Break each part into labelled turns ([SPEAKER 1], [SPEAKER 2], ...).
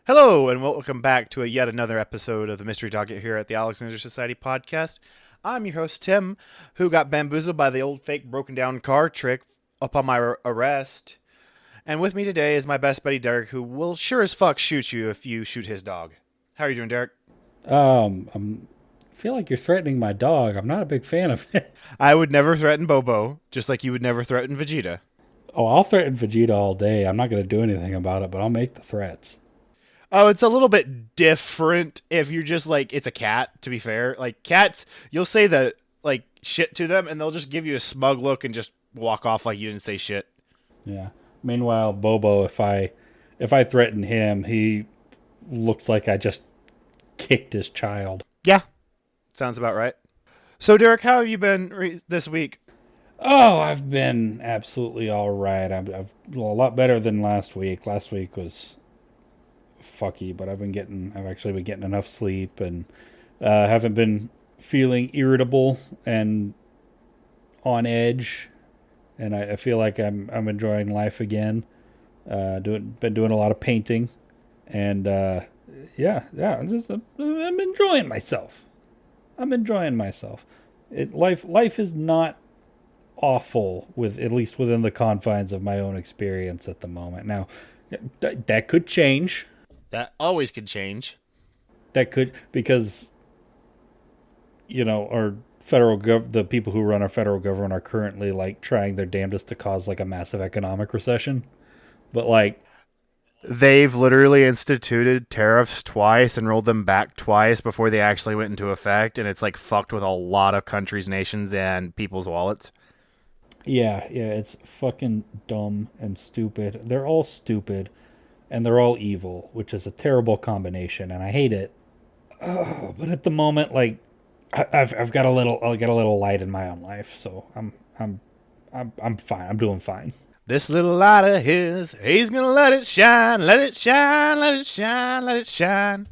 [SPEAKER 1] Hello, and welcome back to yet another episode of the Mystery Docket here at the Alexander Society podcast. I'm your host, Tim, who got bamboozled by the old fake broken down car trick upon my arrest. And with me today is my best buddy, Derek, who will sure as fuck shoot you if you shoot his dog. How are you doing, Derek?
[SPEAKER 2] I feel like you're threatening my dog. I'm not a big fan of it.
[SPEAKER 1] I would never threaten Bobo, just like you would never threaten Vegeta.
[SPEAKER 2] Oh, I'll threaten Vegeta all day. I'm not going to do anything about it, but I'll make the threats.
[SPEAKER 1] Oh, it's a little bit different if you're just like, it's a cat, to be fair. Like, cats, you'll say the, like, shit to them, and they'll just give you a smug look and just walk off like you didn't say shit.
[SPEAKER 2] Yeah. Meanwhile, Bobo, if I threaten him, he looks like I just kicked his child.
[SPEAKER 1] Yeah, sounds about right. So, Derek, how have you been this week?
[SPEAKER 2] Oh, I've been absolutely all right. I've a lot better than last week. Last week was fucky, but I've actually been getting enough sleep and haven't been feeling irritable and on edge, and I feel like I'm enjoying life again. Been doing a lot of painting, and I'm enjoying myself. I'm enjoying myself. Life is not awful, with at least within the confines of my own experience at the moment. Now, that could change.
[SPEAKER 1] That always could change.
[SPEAKER 2] That could, because our the people who run our federal government are currently like trying their damnedest to cause like a massive economic recession. But like,
[SPEAKER 1] They've literally instituted tariffs twice and rolled them back twice before they actually went into effect, and it's like fucked with a lot of countries, nations, and people's wallets.
[SPEAKER 2] yeah, it's fucking dumb and stupid. They're all stupid, and they're all evil, which is a terrible combination, and I hate it. Oh, but at the moment, like, I've got I'll get a little light in my own life, so I'm fine. I'm doing fine.
[SPEAKER 1] This little light of his, he's gonna let it shine, let it shine, let it shine, let it shine.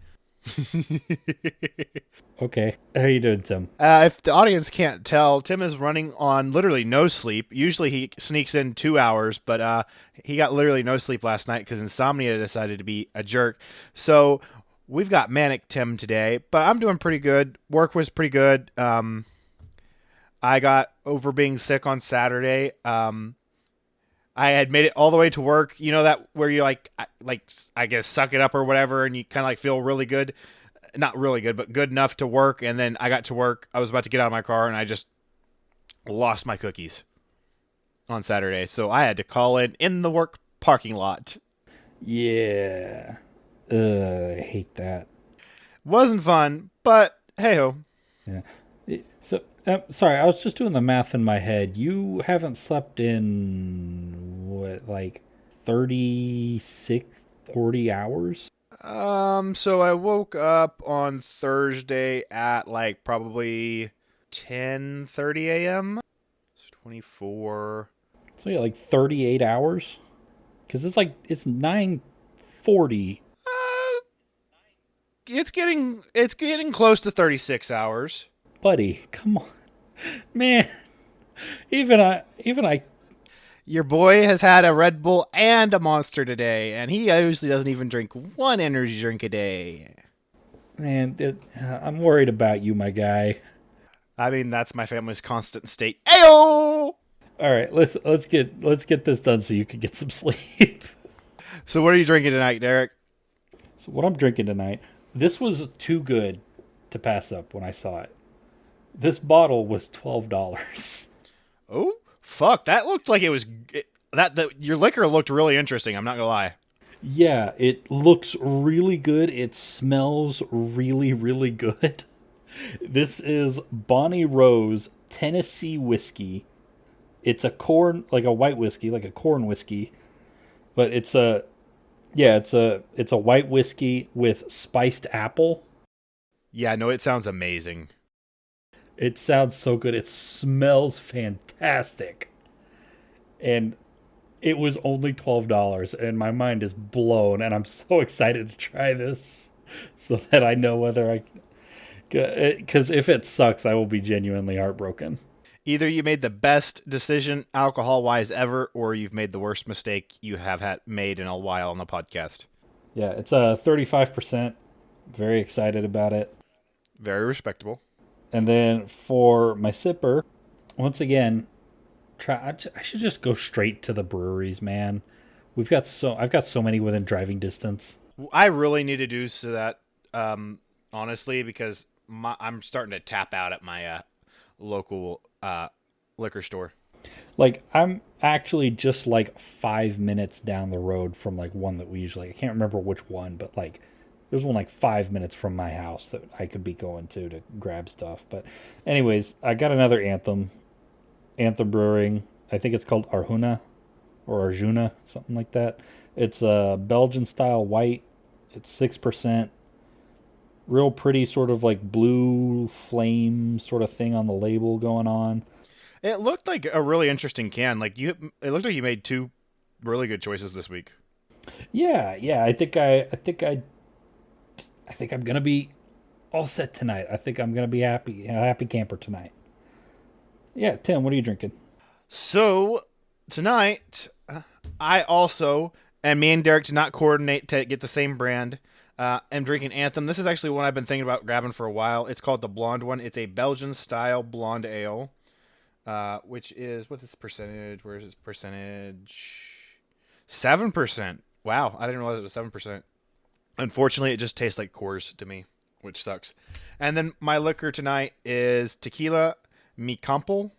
[SPEAKER 2] Okay, how you doing, Tim?
[SPEAKER 1] If the audience can't tell, Tim is running on literally no sleep. Usually he sneaks in 2 hours, but he got literally no sleep last night because insomnia decided to be a jerk. So we've got Manic Tim today, but I'm doing pretty good. Work was pretty good. I got over being sick on Saturday. I had made it all the way to work. You know that where you like I guess suck it up or whatever, and you kind of like feel really good, not really good, but good enough to work. And then I got to work. I was about to get out of my car, and I just lost my cookies on Saturday, so I had to call in the work parking lot.
[SPEAKER 2] Yeah, I hate that.
[SPEAKER 1] Wasn't fun, but hey ho.
[SPEAKER 2] Yeah. So, sorry, I was just doing the math in my head. You haven't slept in, what, like 36, 40 hours?
[SPEAKER 1] So I woke up on Thursday at like probably 10:30 a.m. It's 24.
[SPEAKER 2] So, yeah, like 38 hours? Because it's 9:40.
[SPEAKER 1] It's getting close to 36 hours.
[SPEAKER 2] Buddy, come on. Man, even I,
[SPEAKER 1] Your boy has had a Red Bull and a Monster today, and he usually doesn't even drink one energy drink a day.
[SPEAKER 2] man, I'm worried about you, my guy.
[SPEAKER 1] I mean, that's my family's constant state. Ayo!
[SPEAKER 2] All right, let's get this done so you can get some sleep.
[SPEAKER 1] So what are you drinking tonight, Derek?
[SPEAKER 2] So what I'm drinking tonight, this was too good to pass up when I saw it. This bottle was $12.
[SPEAKER 1] Oh, fuck. That looked like it was... your liquor looked really interesting, I'm not gonna lie.
[SPEAKER 2] Yeah, it looks really good. It smells really, really good. This is Bonnie Rose Tennessee whiskey. It's a white whiskey, like a corn whiskey, but it's a white whiskey with spiced apple.
[SPEAKER 1] Yeah, no, it sounds amazing.
[SPEAKER 2] It sounds so good. It smells fantastic. And it was only $12, and my mind is blown, and I'm so excited to try this so that I know whether I... Because if it sucks, I will be genuinely heartbroken.
[SPEAKER 1] Either you made the best decision alcohol-wise ever, or you've made the worst mistake you have made in a while on the podcast.
[SPEAKER 2] Yeah, it's a 35%. Very excited about it.
[SPEAKER 1] Very respectable.
[SPEAKER 2] And then for my sipper, once again, I should just go straight to the breweries, man. I've got so many within driving distance.
[SPEAKER 1] I really need to do so that, honestly, because I'm starting to tap out at my local liquor store.
[SPEAKER 2] Like I'm actually just like 5 minutes down the road from like one that we usually, I can't remember which one, but like there's one like 5 minutes from my house that I could be going to grab stuff. But anyways, I got another Anthem Brewing. I think it's called Arjuna or Arjuna, something like that. It's a Belgian style white. It's 6%. Real pretty, sort of like blue flame sort of thing on the label going on.
[SPEAKER 1] It looked like a really interesting can. It looked like you made two really good choices this week.
[SPEAKER 2] Yeah, yeah. I think I'm gonna be all set tonight. I think I'm gonna be a happy camper tonight. Yeah, Tim, what are you drinking?
[SPEAKER 1] So tonight, I also, and me and Derek did not coordinate to get the same brand. I'm drinking Anthem. This is actually one I've been thinking about grabbing for a while. It's called the Blonde one. It's a Belgian style blonde ale, which is, what's its percentage? Where is its percentage? 7%. Wow, I didn't realize it was 7%. Unfortunately, it just tastes like Coors to me, which sucks. And then my liquor tonight is tequila mi campo,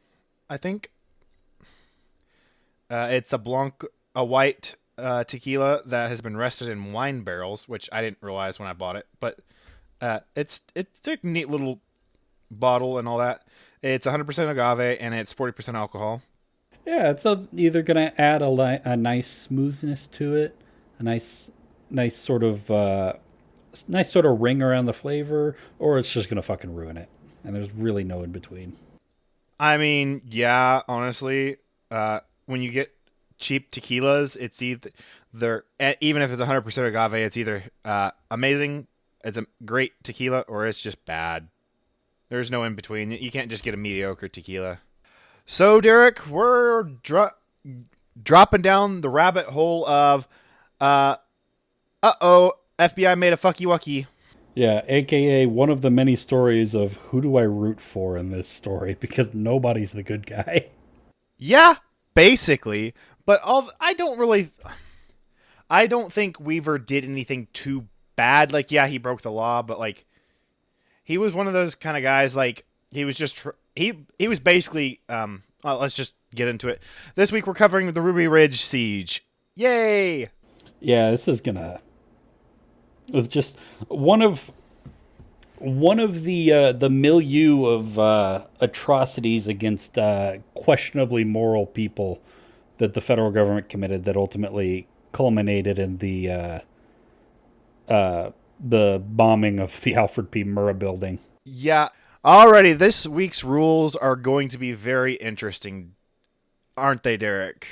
[SPEAKER 1] I think. It's a white tequila that has been rested in wine barrels, which I didn't realize when I bought it. But it's a neat little bottle and all that. It's 100% agave and it's 40% alcohol.
[SPEAKER 2] Yeah, it's either gonna add a nice smoothness to it, a nice sort of ring around the flavor, or it's just gonna fucking ruin it. And there's really no in between.
[SPEAKER 1] I mean, yeah, honestly, when you get cheap tequilas, it's either even if it's 100% agave, it's either amazing, it's a great tequila, or it's just bad. There's no in between. You can't just get a mediocre tequila. So, Derek, we're dropping down the rabbit hole of FBI made a fucky wucky.
[SPEAKER 2] Yeah, aka one of the many stories of who do I root for in this story because nobody's the good guy.
[SPEAKER 1] Yeah, basically. But I don't think Weaver did anything too bad. Like, yeah, he broke the law, but like, he was one of those kind of guys. Like, he was just he was basically. Well, let's just get into it. This week we're covering the Ruby Ridge siege. Yay!
[SPEAKER 2] Yeah, this is gonna with just one of the milieu of atrocities against questionably moral people that the federal government committed that ultimately culminated in the bombing of the Alfred P. Murrah building.
[SPEAKER 1] Yeah. Alrighty, this week's rules are going to be very interesting, aren't they, Derek?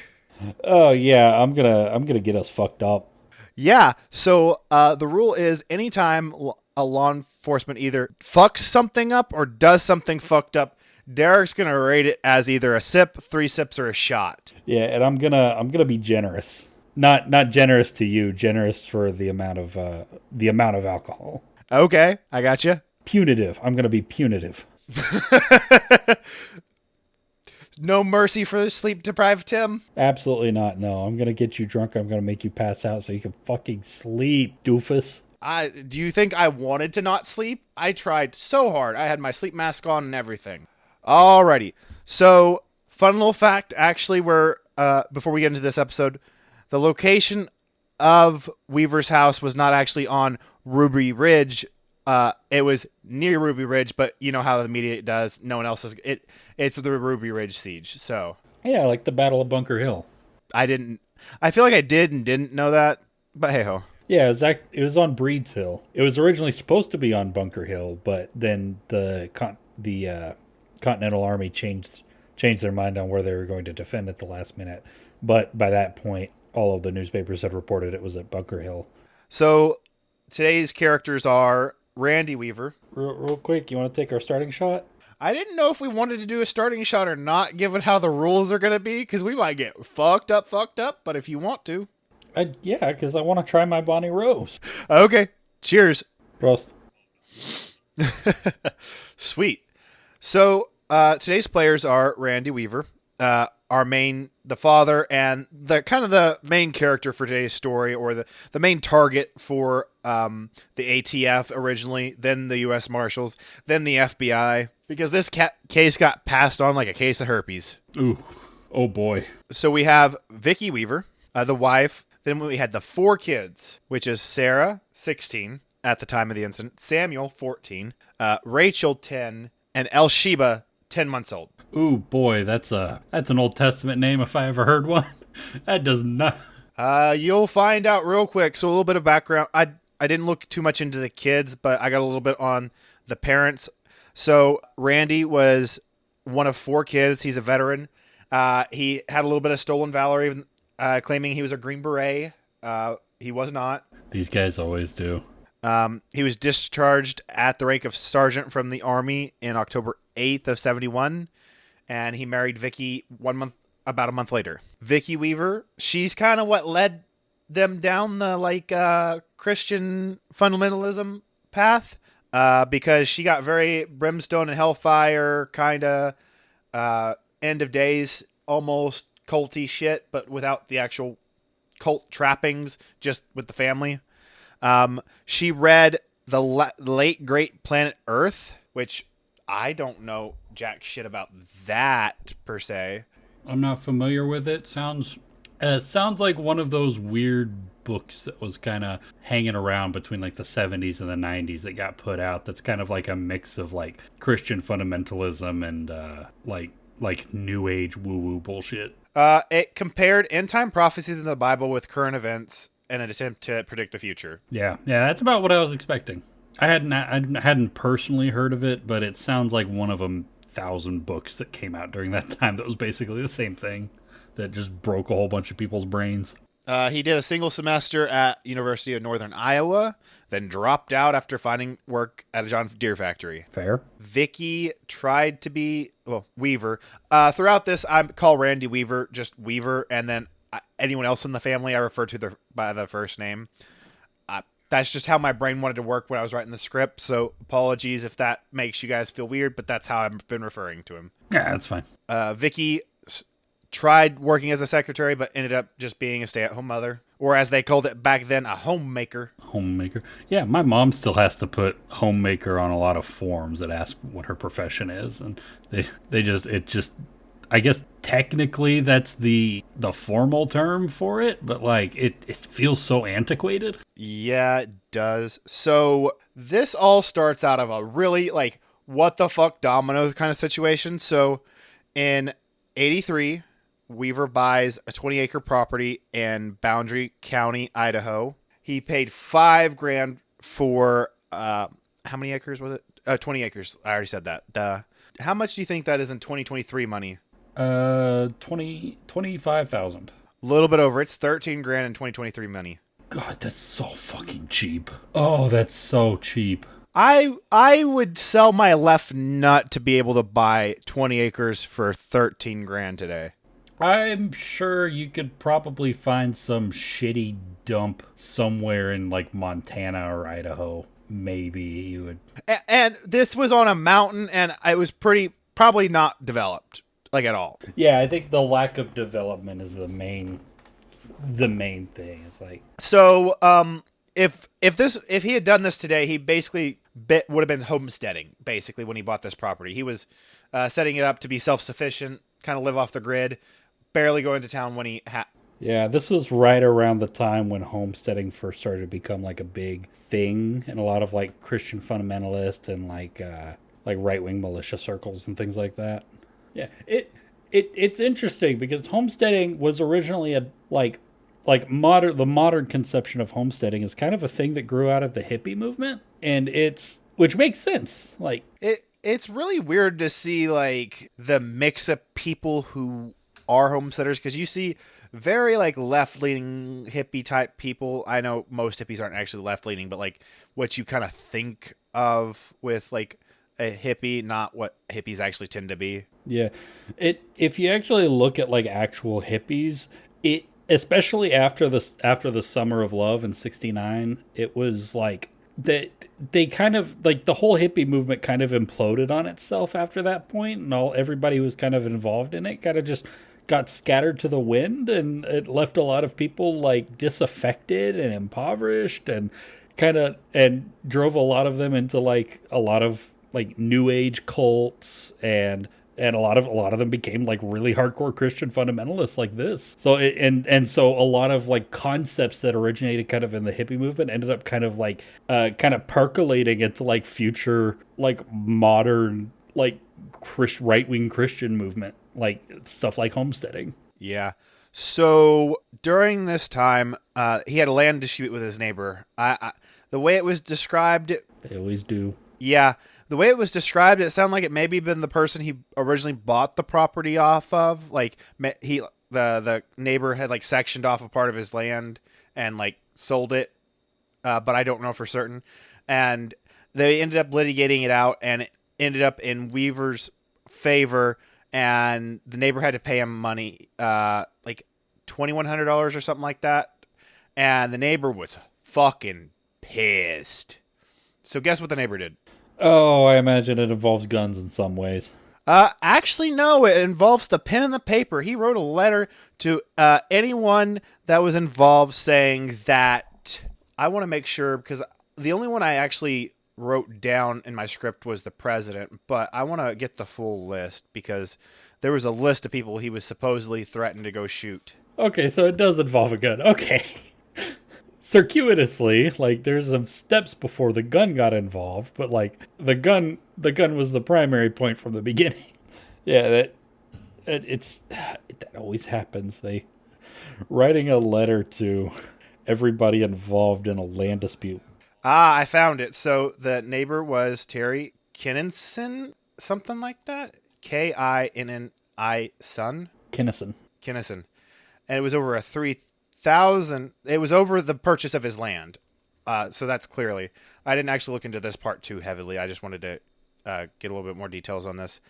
[SPEAKER 2] Oh yeah, I'm gonna get us fucked up.
[SPEAKER 1] Yeah. So the rule is anytime a law enforcement either fucks something up or does something fucked up, Derek's gonna rate it as either a sip, 3 sips, or a shot.
[SPEAKER 2] Yeah, and I'm gonna be generous. Not generous to you, generous for the amount of alcohol.
[SPEAKER 1] Okay, I got you.
[SPEAKER 2] Punitive. I'm gonna be punitive.
[SPEAKER 1] No mercy for the sleep deprived Tim.
[SPEAKER 2] Absolutely not. No, I'm gonna get you drunk. I'm gonna make you pass out so you can fucking sleep, doofus.
[SPEAKER 1] Do you think I wanted to not sleep? I tried so hard. I had my sleep mask on and everything. Alrighty. So, fun little fact, actually, before we get into this episode, the location of Weaver's house was not actually on Ruby Ridge. It was near Ruby Ridge, but you know how the media does. No one else is. It's the Ruby Ridge siege. So
[SPEAKER 2] Yeah, like the Battle of Bunker Hill.
[SPEAKER 1] I didn't. I feel like I did and didn't know that, but hey ho.
[SPEAKER 2] Yeah, it was on Breeds Hill. It was originally supposed to be on Bunker Hill, but then the Continental Army changed their mind on where they were going to defend at the last minute. But by that point, all of the newspapers had reported it was at Bunker Hill.
[SPEAKER 1] So today's characters are Randy Weaver.
[SPEAKER 2] Real quick, you want to take our starting shot?
[SPEAKER 1] I didn't know if we wanted to do a starting shot or not, given how the rules are going to be, because we might get fucked up, but if you want to.
[SPEAKER 2] Yeah, because I want to try my Bonnie Rose.
[SPEAKER 1] Okay, cheers.
[SPEAKER 2] Prost.
[SPEAKER 1] Sweet. So today's players are Randy Weaver, the father, and the kind of the main character for today's story, or the main target for the ATF originally, then the US Marshals, then the FBI, because this case got passed on like a case of herpes.
[SPEAKER 2] Ooh. Oh boy.
[SPEAKER 1] So we have Vicky Weaver, the wife. Then we had the four kids, which is Sarah, 16 at the time of the incident, Samuel, 14, Rachel, 10, and Elsheba, 10 months old.
[SPEAKER 2] Ooh boy, that's an Old Testament name if I ever heard one. That does not.
[SPEAKER 1] You'll find out real quick. So a little bit of background. I didn't look too much into the kids, but I got a little bit on the parents. So Randy was one of four kids. He's a veteran. He had a little bit of stolen valor, even claiming he was a Green Beret. He was not.
[SPEAKER 2] These guys always do.
[SPEAKER 1] He was discharged at the rank of sergeant from the Army in October 8th of 71, and he married Vicky about a month later. Vicky Weaver, she's kind of what led them down the Christian fundamentalism path, because she got very brimstone and hellfire kind of end of days, almost culty shit, but without the actual cult trappings, just with the family. She read the late great planet Earth, which I don't know jack shit about that per se.
[SPEAKER 2] I'm not familiar with it. Sounds like one of those weird books that was kind of hanging around between like the 70s and the 90s that got put out. That's kind of like a mix of like Christian fundamentalism and like new age woo woo bullshit.
[SPEAKER 1] It compared end time prophecies in the Bible with current events in an attempt to predict the future.
[SPEAKER 2] Yeah, that's about what I was expecting. I hadn't personally heard of it, but it sounds like one of a thousand books that came out during that time that was basically the same thing that just broke a whole bunch of people's brains.
[SPEAKER 1] He did a single semester at University of Northern Iowa, then dropped out after finding work at a John Deere factory.
[SPEAKER 2] Fair.
[SPEAKER 1] Vicky tried to be, Weaver. Throughout this, I call Randy Weaver just Weaver, and then anyone else in the family I refer to by the first name. That's just how my brain wanted to work when I was writing the script, so apologies if that makes you guys feel weird, but that's how I've been referring to him.
[SPEAKER 2] Yeah, that's fine.
[SPEAKER 1] Vicky tried working as a secretary, but ended up just being a stay-at-home mother, or as they called it back then, a homemaker.
[SPEAKER 2] Homemaker. Yeah, my mom still has to put homemaker on a lot of forms that ask what her profession is, and I guess technically that's the formal term for it, but like it feels so antiquated.
[SPEAKER 1] Yeah, it does. So this all starts out of a really like what the fuck domino kind of situation. So in 83, Weaver buys a 20-acre property in Boundary County, Idaho. He paid $5,000 for how many acres was it? 20 acres. I already said that. How much do you think that is in 2023 money?
[SPEAKER 2] 25,000.
[SPEAKER 1] A little bit over. It's $13,000 in 2023 money.
[SPEAKER 2] God, that's so fucking cheap. Oh, that's so cheap.
[SPEAKER 1] I would sell my left nut to be able to buy 20 acres for $13,000 today.
[SPEAKER 2] I'm sure you could probably find some shitty dump somewhere in like Montana or Idaho. Maybe you would.
[SPEAKER 1] And this was on a mountain, and it was probably not developed like at all.
[SPEAKER 2] Yeah, I think the lack of development is the main thing. It's like,
[SPEAKER 1] so if he had done this today, he basically would have been homesteading basically when he bought this property. He was setting it up to be self-sufficient, kind of live off the grid, barely going to town when he
[SPEAKER 2] yeah, this was right around the time when homesteading first started to become like a big thing in a lot of like Christian fundamentalist and like right-wing militia circles and things like that. Yeah, it's interesting because homesteading was originally the modern conception of homesteading is kind of a thing that grew out of the hippie movement, and which makes sense. Like
[SPEAKER 1] it's really weird to see like the mix of people who are homesteaders, because you see very like left-leaning hippie type people. I know most hippies aren't actually left-leaning, but like what you kind of think of with like a hippie, not what hippies actually tend to be.
[SPEAKER 2] Yeah, if you actually look at like actual hippies, especially after the summer of love in '69, it was like they kind of like the whole hippie movement kind of imploded on itself after that point, and all everybody who was kind of involved in it kind of just got scattered to the wind, and it left a lot of people like disaffected and impoverished, and drove a lot of them into like a lot of like new age cults, and a lot of them became like really hardcore Christian fundamentalists like this. So so a lot of like concepts that originated kind of in the hippie movement ended up kind of like kind of percolating into like future like modern like right wing Christian movement, like stuff like homesteading.
[SPEAKER 1] Yeah. So during this time, he had a land dispute with his neighbor. The way it was described,
[SPEAKER 2] They always do.
[SPEAKER 1] yeah, the way it was described, it sounded like it maybe been the person he originally bought the property off of. Like the neighbor had like sectioned off a part of his land and like sold it, but I don't know for certain. And they ended up litigating it out, and it ended up in Weaver's favor. And the neighbor had to pay him money, like $2,100 or something like that. And the neighbor was fucking pissed. So guess what the neighbor did?
[SPEAKER 2] Oh, I imagine it involves guns in some ways.
[SPEAKER 1] Actually, no. It involves the pen and the paper. He wrote a letter to anyone that was involved, saying that I want to make sure, because the only one I actually wrote down in my script was the president, but I want to get the full list because there was a list of people he was supposedly threatened to go shoot.
[SPEAKER 2] Okay, so it does involve a gun. Okay. Circuitously, like there's some steps before the gun got involved, but like the gun was the primary point from the beginning. Yeah, that always happens. They writing a letter to everybody involved in a land dispute.
[SPEAKER 1] I found it. So the neighbor was Terry Kinnison, something like that. Kinnni son.
[SPEAKER 2] Kinnison.
[SPEAKER 1] And it was over a 3,000. It was over the purchase of his land. So that's clearly. I didn't actually look into this part too heavily. I just wanted to get a little bit more details on this.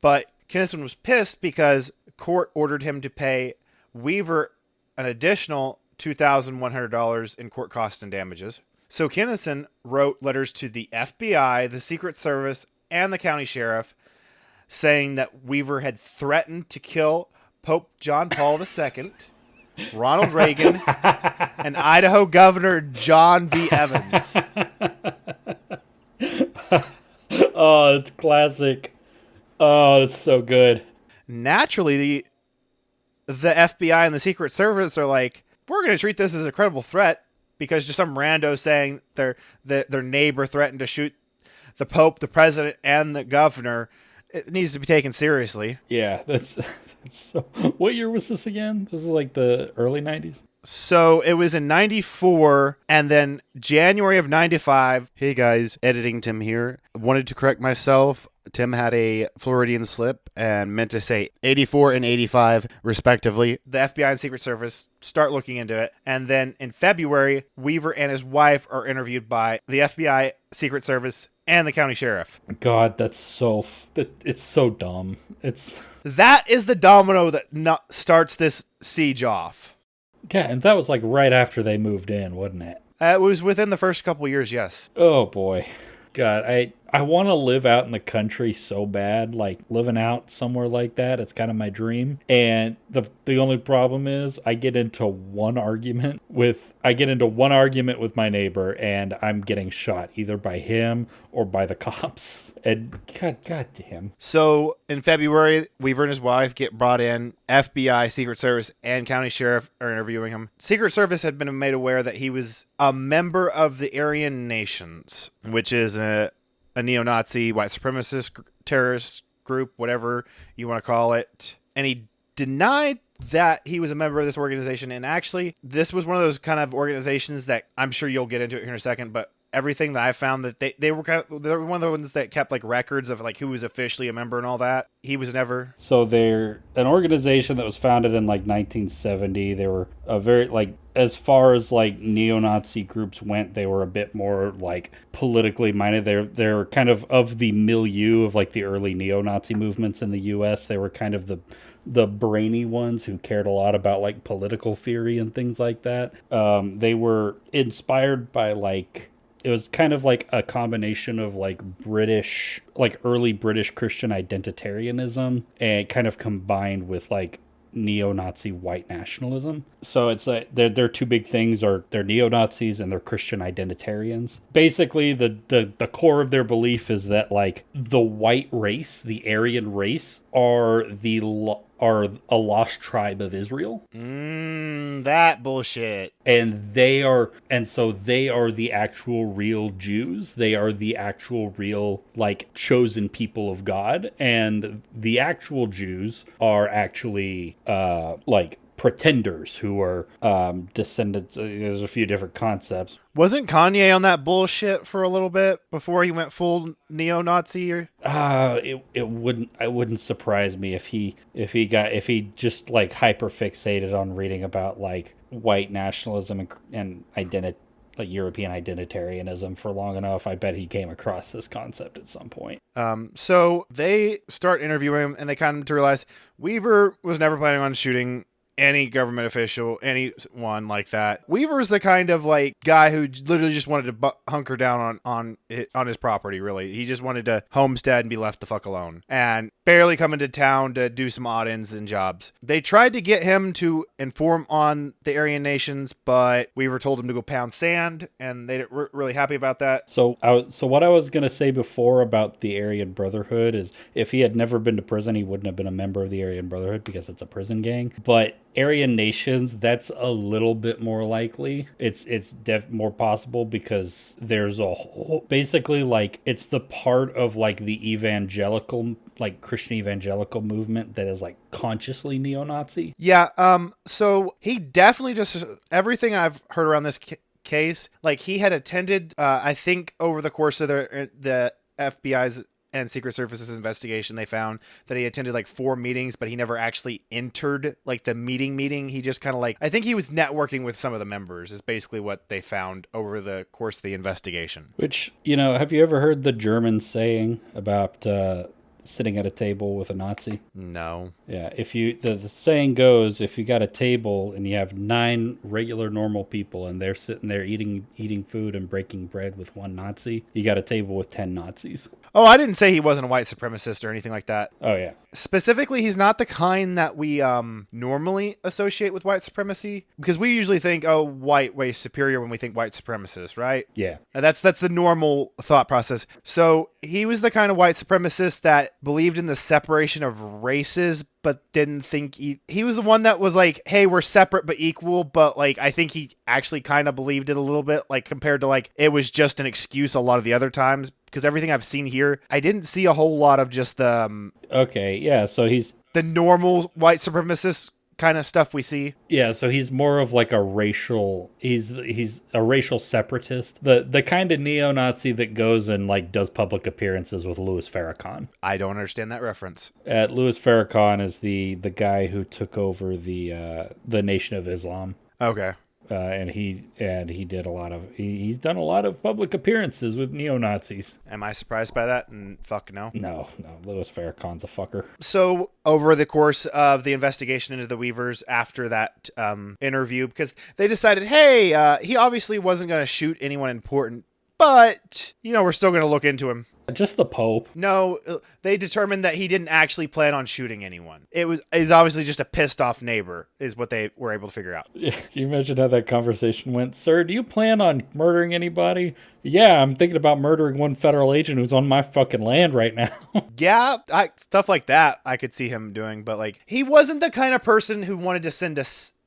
[SPEAKER 1] But Kinnison was pissed because court ordered him to pay Weaver an additional $2,100 in court costs and damages. So Kinnison wrote letters to the FBI, the Secret Service, and the county sheriff saying that Weaver had threatened to kill Pope John Paul II, Ronald Reagan, and Idaho Governor John V. Evans.
[SPEAKER 2] Oh, it's classic. Oh, it's so good.
[SPEAKER 1] Naturally, the FBI and the Secret Service are like, we're going to treat this as a credible threat because just some rando saying their neighbor threatened to shoot the Pope, the president, and the governor. It needs to be taken seriously.
[SPEAKER 2] Yeah, that's so. What year was this again? This is like the early '90s.
[SPEAKER 1] So it was in 94, and then January of 95. Hey guys, editing Tim here. Wanted to correct myself. Tim had a Floridian slip and meant to say 84 and 85, respectively. The FBI and Secret Service start looking into it. And then in February, Weaver and his wife are interviewed by the FBI, Secret Service, and the county sheriff.
[SPEAKER 2] God, it's so dumb.
[SPEAKER 1] That is the domino that starts this siege off.
[SPEAKER 2] Yeah, and that was like right after they moved in, wasn't it?
[SPEAKER 1] It was within the first couple years, yes.
[SPEAKER 2] Oh boy. God, I want to live out in the country so bad, like living out somewhere like that. It's kind of my dream. And the only problem is I get into one argument with my neighbor, and I'm getting shot either by him or by the cops. And God damn.
[SPEAKER 1] So in February, Weaver and his wife get brought in. FBI, Secret Service, and county sheriff are interviewing him. Secret Service had been made aware that he was a member of the Aryan Nations, which is a neo-Nazi, white supremacist terrorist group, whatever you want to call it. And he denied that he was a member of this organization. And actually, this was one of those kind of organizations that I'm sure you'll get into it here in a second, but everything that I found that they were one of the ones that kept like records of like who was officially a member and all that. He was never.
[SPEAKER 2] So they're an organization that was founded in like 1970. They were a very like, as far as like neo-Nazi groups went, they were a bit more like politically minded. They're kind of the milieu of like the early neo-Nazi movements in the US. They were kind of the brainy ones who cared a lot about like political theory and things like that. They were inspired by like it was kind of like a combination of like like early British Christian identitarianism and kind of combined with like neo-Nazi white nationalism. So it's like their two big things are they're neo-Nazis and they're Christian identitarians. Basically, the core of their belief is that like the white race, the Aryan race, are are a lost tribe of Israel.
[SPEAKER 1] That bullshit.
[SPEAKER 2] And so they are the actual real Jews. They are the actual real like chosen people of God, and the actual Jews are actually like pretenders who are descendants. There's a few different concepts.
[SPEAKER 1] Wasn't Kanye on that bullshit for a little bit before he went full neo-Nazi?
[SPEAKER 2] It wouldn't surprise me if he just like hyper fixated on reading about like white nationalism and identity, like European identitarianism for long enough. I bet he came across this concept at some point.
[SPEAKER 1] So they start interviewing him, and they kind of to realize Weaver was never planning on shooting any government official, anyone like that. Weaver's the kind of like guy who literally just wanted to hunker down on his property. Really, he just wanted to homestead and be left the fuck alone, and barely come into town to do some odd ends and jobs. They tried to get him to inform on the Aryan nations, but Weaver told him to go pound sand, and they weren't really happy about that.
[SPEAKER 2] So what I was gonna say before about the Aryan Brotherhood is if he had never been to prison, he wouldn't have been a member of the Aryan Brotherhood because it's a prison gang. But Aryan nations, that's a little bit more likely. It's more possible because there's a whole, basically like it's the part of like the evangelical, like Christian evangelical movement that is like consciously neo-Nazi.
[SPEAKER 1] Yeah. So he definitely just everything I've heard around this case, like he had attended, I think over the course of the FBI's and Secret Service's investigation, they found that he attended like 4 meetings, but he never actually entered like the meeting. He just kind of like, I think he was networking with some of the members is basically what they found over the course of the investigation.
[SPEAKER 2] Which, have you ever heard the German saying about sitting at a table with a Nazi?
[SPEAKER 1] No.
[SPEAKER 2] Yeah, if you the saying goes, if you got a table and you have 9 regular normal people and they're sitting there eating food and breaking bread with one Nazi, you got a table with 10 Nazis.
[SPEAKER 1] Oh, I didn't say he wasn't a white supremacist or anything like that.
[SPEAKER 2] Oh yeah.
[SPEAKER 1] Specifically, he's not the kind that we normally associate with white supremacy, because we usually think, oh, white way superior when we think white supremacist, right?
[SPEAKER 2] Yeah.
[SPEAKER 1] That's the normal thought process. So he was the kind of white supremacist that believed in the separation of races, but didn't think he was the one that was like, hey, we're separate but equal. But like, I think he actually kind of believed it a little bit, like compared to like, it was just an excuse a lot of the other times. Because everything I've seen here, I didn't see a whole lot of just the
[SPEAKER 2] okay, yeah. So he's
[SPEAKER 1] the normal white supremacist kind of stuff we see.
[SPEAKER 2] Yeah, so he's more of like a racial. He's a racial separatist, the kind of neo-Nazi that goes and like does public appearances with Louis Farrakhan.
[SPEAKER 1] I don't understand that reference.
[SPEAKER 2] Louis Farrakhan is the guy who took over the Nation of Islam.
[SPEAKER 1] Okay.
[SPEAKER 2] And he did a lot of he's done a lot of public appearances with neo-Nazis.
[SPEAKER 1] Am I surprised by that? Fuck no.
[SPEAKER 2] No, Louis Farrakhan's a fucker.
[SPEAKER 1] So over the course of the investigation into the Weavers after that interview, because they decided, hey, he obviously wasn't going to shoot anyone important, but we're still going to look into him.
[SPEAKER 2] Just the Pope.
[SPEAKER 1] No, they determined that he didn't actually plan on shooting anyone. Is obviously just a pissed off neighbor, is what they were able to figure out.
[SPEAKER 2] Can you imagine how that conversation went? Sir, do you plan on murdering anybody? Yeah, I'm thinking about murdering one federal agent who's on my fucking land right now.
[SPEAKER 1] Yeah, stuff like that I could see him doing, but like he wasn't the kind of person who wanted to send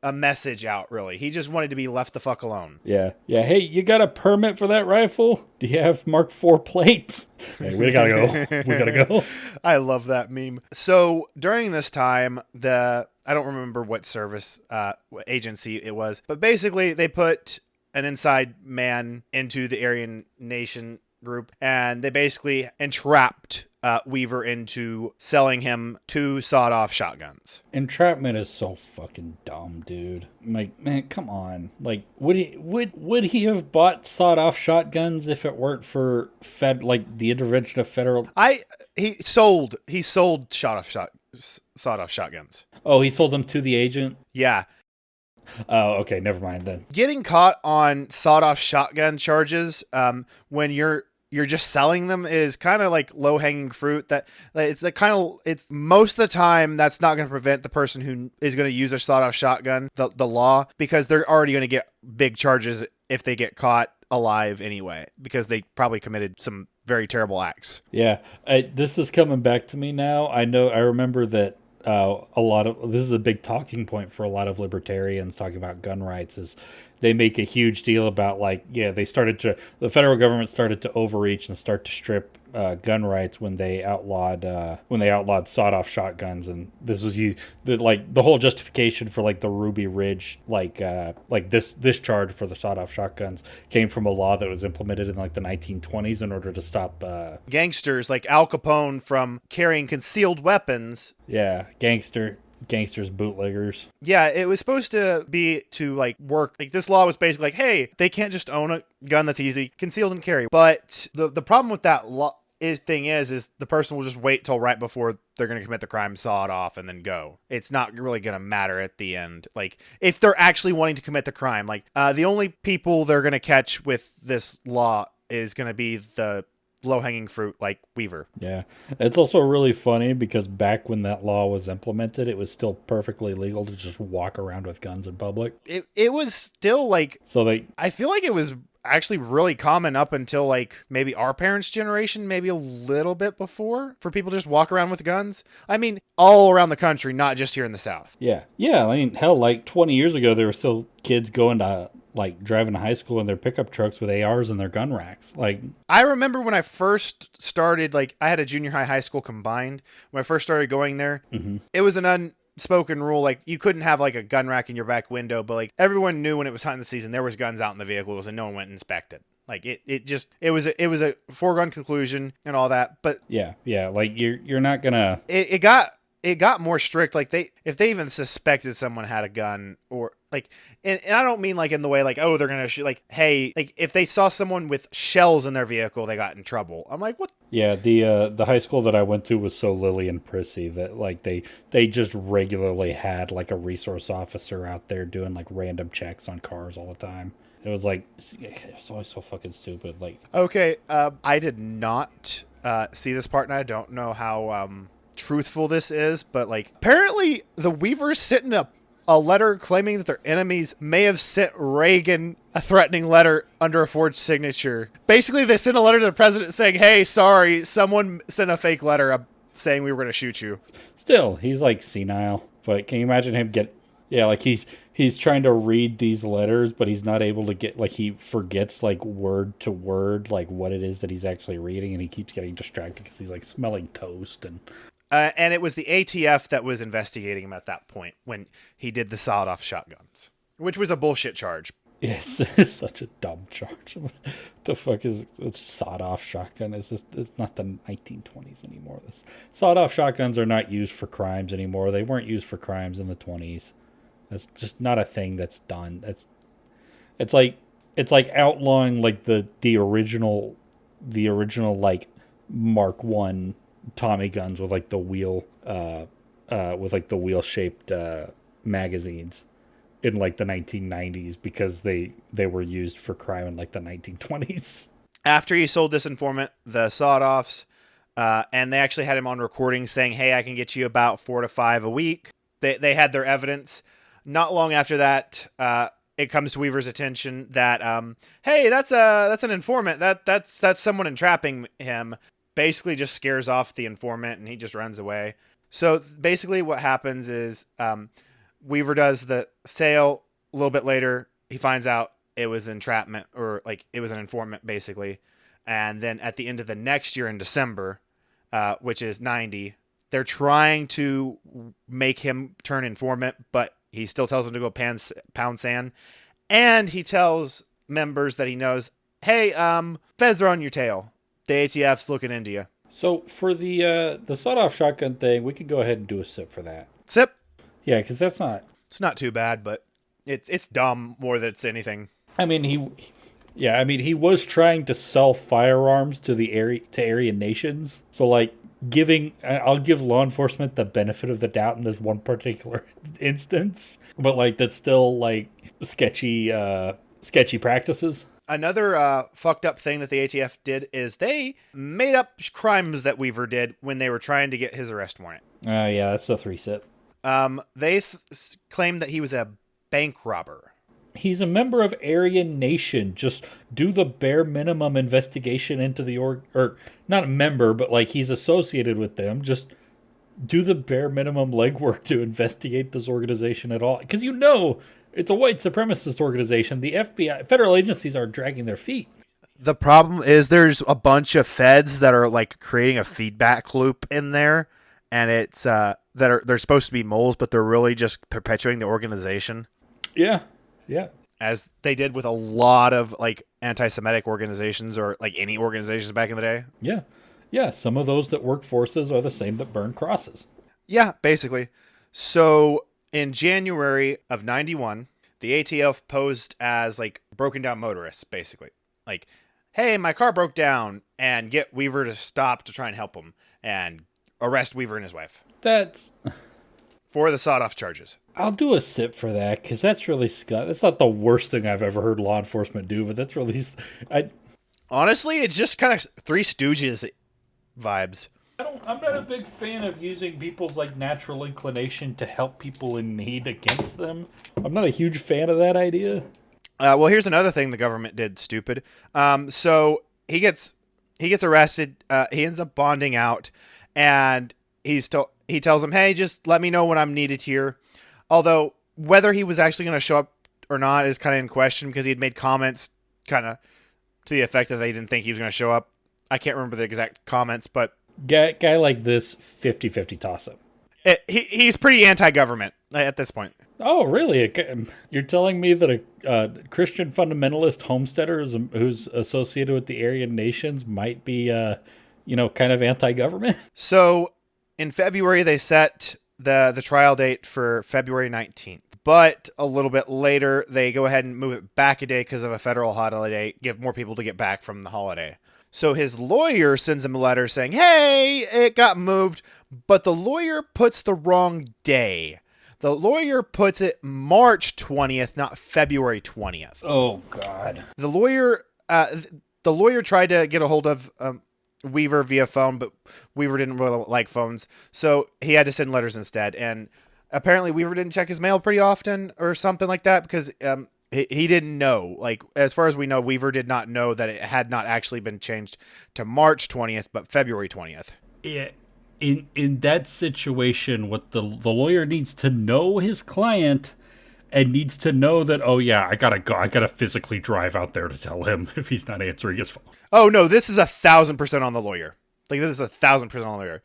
[SPEAKER 1] a message out, really. He just wanted to be left the fuck alone.
[SPEAKER 2] Yeah. Hey, you got a permit for that rifle? Do you have Mark IV plates? Hey, we gotta go.
[SPEAKER 1] I love that meme. So during this time, I don't remember what service, what agency it was, but basically they put an inside man into the Aryan Nation group, and they basically entrapped Weaver into selling him 2 sawed-off shotguns.
[SPEAKER 2] Entrapment is so fucking dumb, dude. Like, man, come on. Like, would he have bought sawed-off shotguns if it weren't for the intervention of federal?
[SPEAKER 1] He sold sawed-off shotguns.
[SPEAKER 2] Oh, he sold them to the agent.
[SPEAKER 1] Yeah,
[SPEAKER 2] Oh, okay, never mind then.
[SPEAKER 1] getting caught on sawed-off shotgun charges when you're just selling them is kind of like low-hanging fruit. That like, it's like kind of it's most of the time that's not going to prevent the person who is going to use a sawed-off shotgun the law, because they're already going to get big charges if they get caught alive anyway, because they probably committed some very terrible acts.
[SPEAKER 2] Yeah, this is coming back to me now. I remember that a lot of this is a big talking point for a lot of libertarians talking about gun rights. Is they make a huge deal about like, yeah, the federal government started to overreach and start to strip gun rights when they outlawed sawed-off shotguns, and this was the whole justification for like the Ruby Ridge this charge for the sawed-off shotguns came from a law that was implemented in like the 1920s in order to stop
[SPEAKER 1] Gangsters like Al Capone from carrying concealed weapons.
[SPEAKER 2] gangsters, bootleggers.
[SPEAKER 1] Yeah, it was supposed to be to like work. Like this law was basically like, hey, they can't just own a gun that's easy, concealed and carry. But the problem with that law is the person will just wait till right before they're going to commit the crime, saw it off, and then go. It's not really going to matter at the end. Like if they're actually wanting to commit the crime, like the only people they're going to catch with this law is going to be the low-hanging fruit like Weaver.
[SPEAKER 2] Yeah. It's also really funny because back when that law was implemented, it was still perfectly legal to just walk around with guns in public.
[SPEAKER 1] It was still like,
[SPEAKER 2] So they
[SPEAKER 1] I feel like it was actually really common up until like maybe our parents' generation, maybe a little bit before, for people to just walk around with guns. I mean, all around the country, not just here in the South.
[SPEAKER 2] Yeah, I mean, hell, like 20 years ago, there were still kids going to, like, driving to high school in their pickup trucks with ARs in their gun racks. Like,
[SPEAKER 1] I remember when I first started, like, I had a junior high school combined. When I first started going there, it was an unspoken rule. Like, you couldn't have, like, a gun rack in your back window, but, like, everyone knew when it was hunting season, there was guns out in the vehicles and no one went and inspected. Like, it was a foregone conclusion and all that. But
[SPEAKER 2] yeah, like, you're not gonna...
[SPEAKER 1] it got more strict. Like if they even suspected someone had a gun, or like, and I don't mean like in the way like, oh, they're gonna shoot. Like, hey, like if they saw someone with shells in their vehicle, they got in trouble. I'm like, what?
[SPEAKER 2] Yeah, the high school that I went to was so lily and prissy that like they just regularly had like a resource officer out there doing like random checks on cars all the time. It was like, it's always so fucking stupid. Like,
[SPEAKER 1] Okay, I did not see this part, and I don't know how truthful this is, but like apparently the Weavers sent in a letter claiming that their enemies may have sent Reagan a threatening letter under a forged signature. Basically, they sent a letter to the president saying, hey, sorry, someone sent a fake letter saying we were going to shoot you.
[SPEAKER 2] still, he's like senile. But can you imagine him like he's trying to read these letters, but he's not able to get, like, he forgets like word to word like what it is that he's actually reading, and he keeps getting distracted because he's like smelling toast
[SPEAKER 1] And it was the ATF that was investigating him at that point when he did the sawed-off shotguns, which was a bullshit charge.
[SPEAKER 2] It's such a dumb charge. What the fuck is a sawed-off shotgun? It's not the 1920s anymore. This sawed-off shotguns are not used for crimes anymore. They weren't used for crimes in the 20s. That's just not a thing that's done. It's like outlawing like the original like Mark 1 Tommy guns with like the wheel shaped magazines in like the 1990s because they were used for crime in like the 1920s.
[SPEAKER 1] After he sold this informant the sawed-offs, and they actually had him on recording saying, hey, I can get you about 4 to 5 a week. They had their evidence. Not long after that, it comes to Weaver's attention that, hey, that's an informant. That's someone entrapping him. Basically just scares off the informant and he just runs away. So basically what happens is Weaver does the sale. A little bit later, he finds out it was entrapment, or like it was an informant basically. And then at the end of the next year in December, which is 90, they're trying to make him turn informant, but he still tells them to go pound sand. And he tells members that he knows, hey, feds are on your tail. The ATF's looking into you.
[SPEAKER 2] So for the sawed-off shotgun thing, we could go ahead and do a sip for that.
[SPEAKER 1] Sip.
[SPEAKER 2] Yeah, because that's not...
[SPEAKER 1] It's not too bad, but it's dumb more than it's anything.
[SPEAKER 2] I mean, he was trying to sell firearms to Aryan nations. So, like, I'll give law enforcement the benefit of the doubt in this one particular instance, but like that's still like sketchy practices.
[SPEAKER 1] Another fucked up thing that the ATF did is they made up crimes that Weaver did when they were trying to get his arrest warrant.
[SPEAKER 2] Oh yeah, that's the 3-sip.
[SPEAKER 1] They claimed that he was a bank robber.
[SPEAKER 2] He's a member of Aryan Nation. Just do the bare minimum investigation into the or not a member, but like he's associated with them. Just do the bare minimum legwork to investigate this organization at all, because it's a white supremacist organization. The FBI, federal agencies, are dragging their feet.
[SPEAKER 1] The problem is there's a bunch of feds that are like creating a feedback loop in there, and it's they're supposed to be moles, but they're really just perpetuating the organization.
[SPEAKER 2] Yeah, yeah.
[SPEAKER 1] As they did with a lot of like anti-Semitic organizations or like any organizations back in the day.
[SPEAKER 2] Yeah, yeah. Some of those that work forces are the same that burn crosses.
[SPEAKER 1] Yeah, basically. So in January of 91, the ATF posed as like broken down motorists, basically. Like, hey, my car broke down, and get Weaver to stop to try and help him and arrest Weaver and his wife
[SPEAKER 2] That's
[SPEAKER 1] for the sawed-off charges.
[SPEAKER 2] I'll do a sip for that, because that's really That's not the worst thing I've ever heard law enforcement do, but that's really
[SPEAKER 1] Honestly, it's just kind of Three Stooges vibes.
[SPEAKER 2] I'm not a big fan of using people's like natural inclination to help people in need against them. I'm not a huge fan of that idea.
[SPEAKER 1] Well, here's another thing the government did stupid. So he gets arrested. He ends up bonding out, and he tells him, "Hey, just let me know when I'm needed here." Although whether he was actually going to show up or not is kind of in question, because he had made comments kind of to the effect that they didn't think he was going to show up. I can't remember the exact comments, but
[SPEAKER 2] guy like this 50-50 toss-up.
[SPEAKER 1] He's pretty anti-government at this point.
[SPEAKER 2] Oh, really? You're telling me that a Christian fundamentalist homesteader who's associated with the Aryan nations might be, kind of anti-government?
[SPEAKER 1] So in February, they set the trial date for February 19th. But a little bit later, they go ahead and move it back a day because of a federal holiday, give more people to get back from the holiday. So his lawyer sends him a letter saying, hey, it got moved, but the lawyer puts the wrong day. The lawyer puts it March 20th, not February 20th.
[SPEAKER 2] Oh, God.
[SPEAKER 1] The lawyer tried to get a hold of Weaver via phone, but Weaver didn't really like phones, so he had to send letters instead. And apparently Weaver didn't check his mail pretty often or something like that, because he didn't know. Like, as far as we know, Weaver did not know that it had not actually been changed to March 20th, but February 20th.
[SPEAKER 2] Yeah. In that situation, what the lawyer needs to know his client, and needs to know that, oh yeah, I gotta physically drive out there to tell him if he's not answering his phone.
[SPEAKER 1] Oh no, this is 1,000% on the lawyer. Like, this is 1,000% on the lawyer.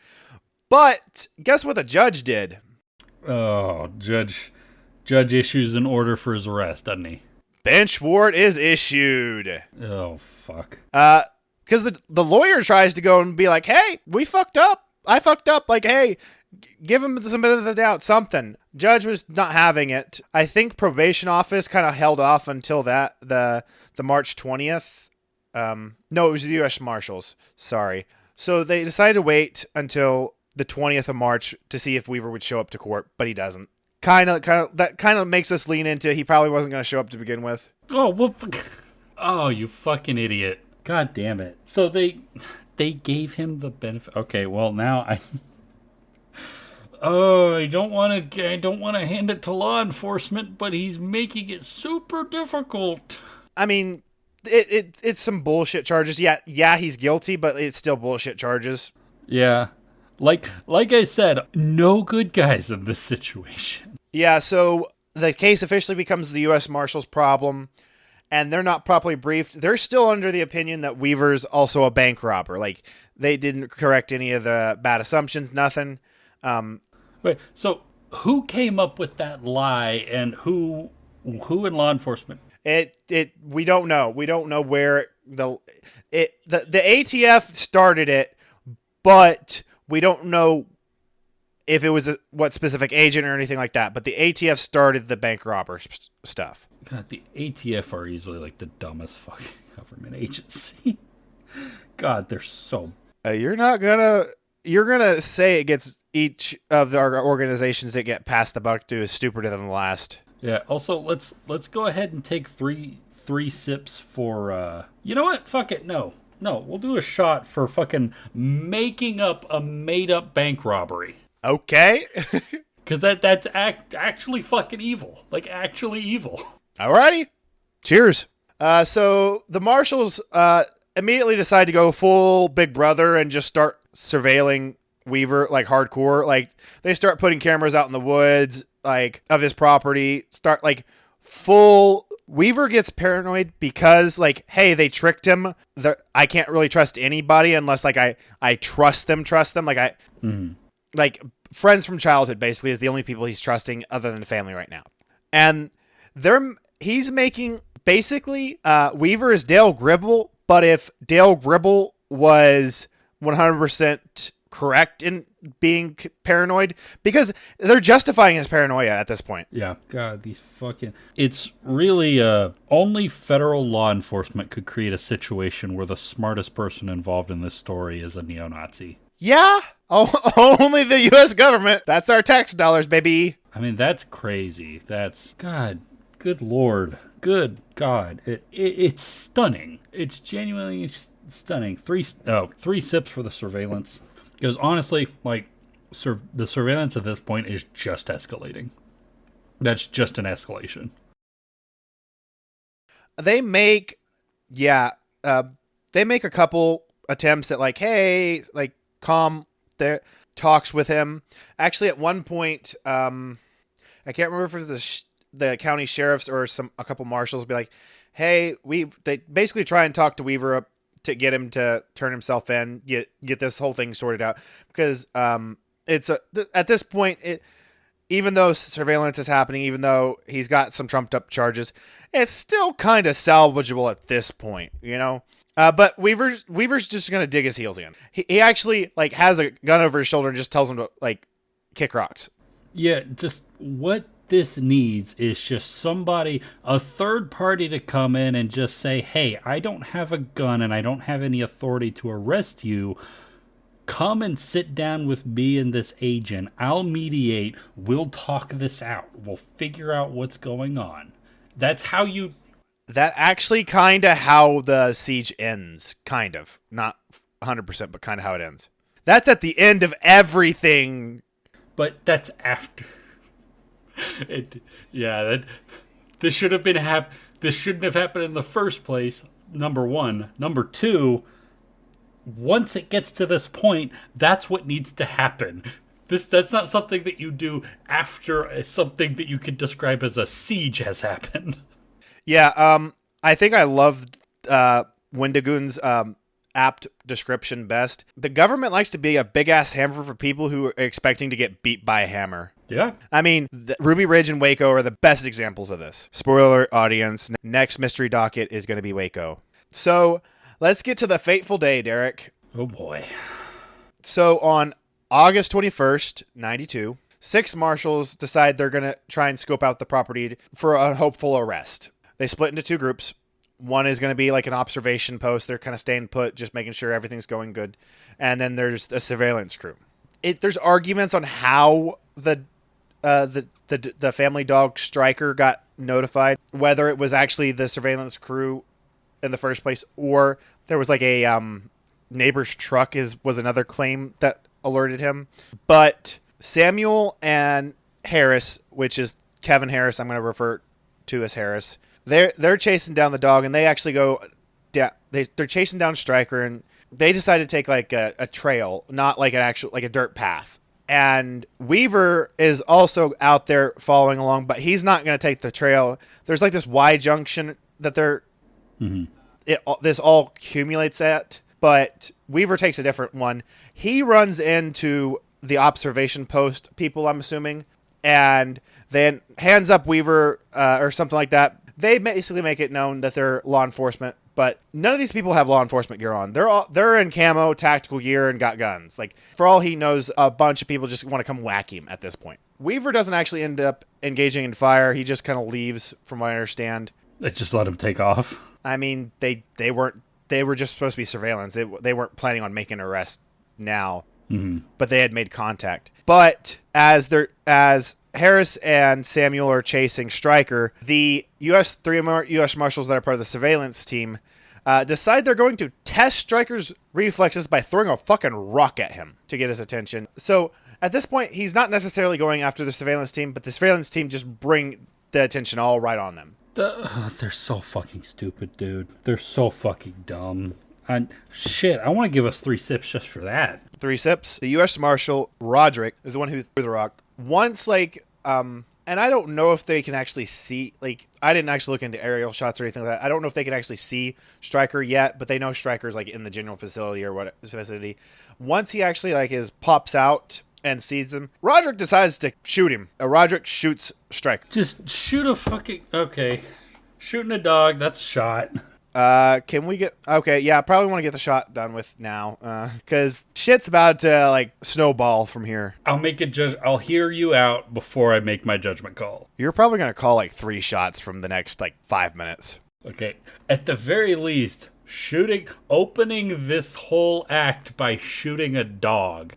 [SPEAKER 1] But guess what the judge did?
[SPEAKER 2] Oh, judge issues an order for his arrest, doesn't he?
[SPEAKER 1] Bench warrant is issued.
[SPEAKER 2] Oh fuck.
[SPEAKER 1] Because the lawyer tries to go and be like, hey, we fucked up. I fucked up. Like, hey, give him some bit of the doubt, something. Judge was not having it. I think probation office kind of held off until the March 20th. No, it was the US Marshals. Sorry. So they decided to wait until the 20th of March to see if Weaver would show up to court, but he doesn't. That kind of makes us lean into he probably wasn't going to show up to begin with.
[SPEAKER 2] Oh, well, oh, you fucking idiot. God damn it. So they gave him the benefit. Okay, well, now I don't want to hand it to law enforcement, but he's making it super difficult.
[SPEAKER 1] I mean, it's some bullshit charges. Yeah, he's guilty, but it's still bullshit charges.
[SPEAKER 2] Yeah. Like I said, no good guys in this situation.
[SPEAKER 1] Yeah, so the case officially becomes the US Marshals problem, and they're not properly briefed. They're still under the opinion that Weaver's also a bank robber. Like, they didn't correct any of the bad assumptions, nothing.
[SPEAKER 2] Wait, so who came up with that lie, and who in law enforcement?
[SPEAKER 1] We don't know. We don't know where the ATF started it, but we don't know if it was what specific agent or anything like that. But the ATF started the bank robber stuff.
[SPEAKER 2] God, the ATF are easily like the dumbest fucking government agency. God, they're so...
[SPEAKER 1] You're not gonna you're gonna say it gets each of our organizations that get past the buck to is stupider than the last.
[SPEAKER 2] Yeah. Also, let's go ahead and take three sips for. You know what? Fuck it. No, we'll do a shot for fucking making up a made up bank robbery.
[SPEAKER 1] Okay.
[SPEAKER 2] Because that's actually fucking evil. Like actually evil.
[SPEAKER 1] Alrighty. Cheers. So the marshals immediately decide to go full Big Brother and just start surveilling Weaver like hardcore. Like they start putting cameras out in the woods, like of his property. Start like full. Weaver gets paranoid because like, hey, they tricked him. I can't really trust anybody unless like I trust them. Like like friends from childhood basically is the only people he's trusting other than family right now. And he's making basically Weaver is Dale Gribble, but if Dale Gribble was 100% correct in being paranoid, because they're justifying his paranoia at this point.
[SPEAKER 2] Yeah. God, these fucking... It's really, only federal law enforcement could create a situation where the smartest person involved in this story is a neo-Nazi.
[SPEAKER 1] Yeah. Oh, only the U.S. government. That's our tax dollars, baby.
[SPEAKER 2] I mean, that's crazy. That's... God, good Lord. Good God. It's stunning. It's genuinely stunning. Three sips for the surveillance. Because honestly, like, the surveillance at this point is just escalating. That's just an escalation.
[SPEAKER 1] They make a couple attempts at like, hey, like calm their talks with him. Actually, at one point, I can't remember if it was the county sheriffs or a couple marshals be like, hey, they basically try and talk to Weaver up to get him to turn himself in, get this whole thing sorted out, because at this point, even though surveillance is happening, even though he's got some trumped up charges, it's still kind of salvageable at this point, you know. But Weaver's just gonna dig his heels in. He actually like has a gun over his shoulder and just tells him to like kick rocks.
[SPEAKER 2] Yeah, just what this needs is just somebody, a third party, to come in and just say, hey, I don't have a gun and I don't have any authority to arrest you. Come and sit down with me and this agent. I'll mediate. We'll talk this out. We'll figure out what's going on. That's how you...
[SPEAKER 1] That actually kind of how the siege ends. Kind of. Not 100%, but kind of how it ends. That's at the end of everything.
[SPEAKER 2] But that's after... This should have been this shouldn't have happened in the first place. Number one. Number two, once it gets to this point, that's what needs to happen. That's not something that you do after something that you could describe as a siege has happened.
[SPEAKER 1] Yeah, I think I loved Wendigoon's apt description best. The government likes to be a big ass hammer for people who are expecting to get beat by a hammer.
[SPEAKER 2] Yeah.
[SPEAKER 1] I mean, Ruby Ridge and Waco are the best examples of this. Spoiler alert, audience. Next mystery docket is going to be Waco. So let's get to the fateful day, Derek.
[SPEAKER 2] Oh boy.
[SPEAKER 1] So on August 21st, 92, 6 marshals decide they're going to try and scope out the property for a hopeful arrest. They split into 2 groups. One is going to be like an observation post. They're kind of staying put, just making sure everything's going good. And then there's a surveillance crew. There's arguments on how the family dog Striker got notified, whether it was actually the surveillance crew in the first place, or there was like a neighbor's truck was another claim that alerted him. But Samuel and Harris, which is Kevin Harris, I'm going to refer to as Harris, they're chasing down the dog, and they actually go they're chasing down Striker, and they decide to take like a trail, not like an actual like a dirt path. And Weaver is also out there following along, but he's not going to take the trail. There's like this Y junction that this all accumulates at, but Weaver takes a different one. He runs into the observation post people, I'm assuming, and then hands up Weaver or something like that. They basically make it known that they're law enforcement, but none of these people have law enforcement gear on. They're in camo, tactical gear, and got guns. Like, for all he knows, a bunch of people just want to come whack him at this point. Weaver doesn't actually end up engaging in fire. He just kind of leaves, from what I understand.
[SPEAKER 2] They just let him take off.
[SPEAKER 1] I mean, they were just supposed to be surveillance. They weren't planning on making an arrest now. but they had made contact. But as Harris and Samuel are chasing Stryker, the three U.S. Marshals that are part of the surveillance team decide they're going to test Stryker's reflexes by throwing a fucking rock at him to get his attention. So at this point, he's not necessarily going after the surveillance team, but the surveillance team just bring the attention all right on them.
[SPEAKER 2] They're so fucking stupid, dude. They're so fucking dumb. I want to give us 3 sips just for that.
[SPEAKER 1] 3 sips. The U.S. Marshal, Roderick, is the one who threw the rock. Once, and I don't know if they can actually see, I didn't actually look into aerial shots or anything like that. I don't know if they can actually see Stryker yet, but they know Stryker's, in the general facility or what facility. Once he actually, pops out and sees him, Roderick decides to shoot him. Roderick shoots Stryker.
[SPEAKER 2] Just shoot a fucking... Okay. Shooting a dog, that's a shot.
[SPEAKER 1] Can we get... Okay, yeah, I probably want to get the shot done with now, because shit's about to, snowball from here.
[SPEAKER 2] I'll hear you out before I make my judgment call.
[SPEAKER 1] You're probably going to call, 3 shots from the next, 5 minutes.
[SPEAKER 2] Okay. At the very least, opening this whole act by shooting a dog.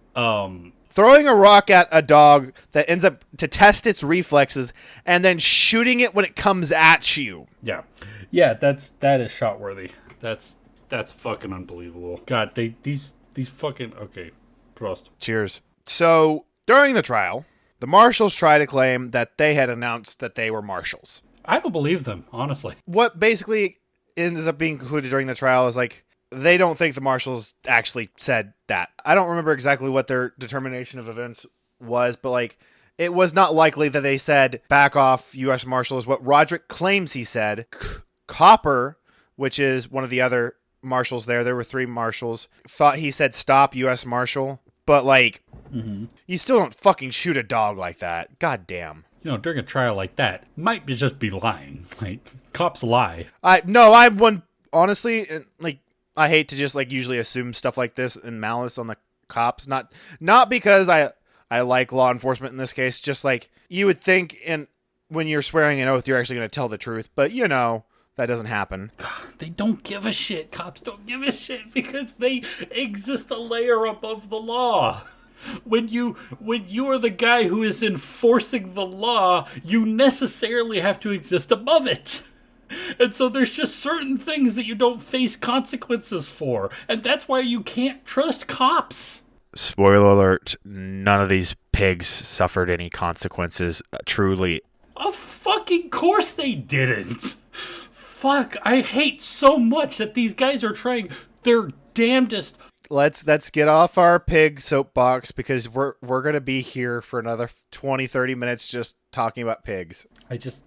[SPEAKER 1] Throwing a rock at a dog that ends up to test its reflexes and then shooting it when it comes at you.
[SPEAKER 2] Yeah. Yeah, that is shot worthy. That's fucking unbelievable. God, these fucking... Okay. Prost.
[SPEAKER 1] Cheers. So, during the trial, the marshals try to claim that they had announced that they were marshals.
[SPEAKER 2] I don't believe them, honestly.
[SPEAKER 1] What basically ends up being concluded during the trial is they don't think the marshals actually said that. I don't remember exactly what their determination of events was, but it was not likely that they said back off U.S. Marshals. What Roderick claims he said. Copper, which is one of the other marshals there were 3 marshals, thought he said stop U.S. Marshal, but you still don't fucking shoot a dog like that. God damn.
[SPEAKER 2] During a trial like that, might just be lying. Cops lie.
[SPEAKER 1] Honestly, I hate to just usually assume stuff like this and malice on the cops. Not because I like law enforcement in this case. Just you would think, and when you're swearing an oath, you're actually going to tell the truth. But that doesn't happen.
[SPEAKER 2] They don't give a shit. Cops don't give a shit because they exist a layer above the law. When you are the guy who is enforcing the law, you necessarily have to exist above it. And so there's just certain things that you don't face consequences for. And that's why you can't trust cops.
[SPEAKER 1] Spoiler alert, none of these pigs suffered any consequences, truly.
[SPEAKER 2] Of fucking course they didn't. Fuck, I hate so much that these guys are trying their damnedest.
[SPEAKER 1] Let's get off our pig soapbox because we're going to be here for another 20-30 minutes just talking about pigs.
[SPEAKER 2] I just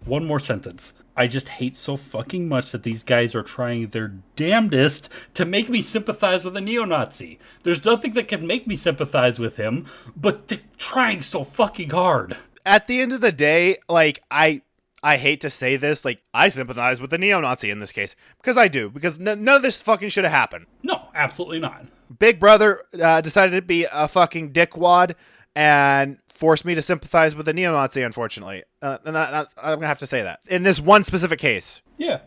[SPEAKER 2] one more sentence. I just hate so fucking much that these guys are trying their damnedest to make me sympathize with a neo-Nazi. There's nothing that can make me sympathize with him, but they're trying so fucking hard.
[SPEAKER 1] At the end of the day, I hate to say this, I sympathize with the neo-Nazi in this case. Because I do. Because none of this fucking should have happened.
[SPEAKER 2] No, absolutely not.
[SPEAKER 1] Big Brother decided to be a fucking dickwad and forced me to sympathize with the neo-Nazi, unfortunately. And I'm going to have to say that. In this one specific case.
[SPEAKER 2] Yeah,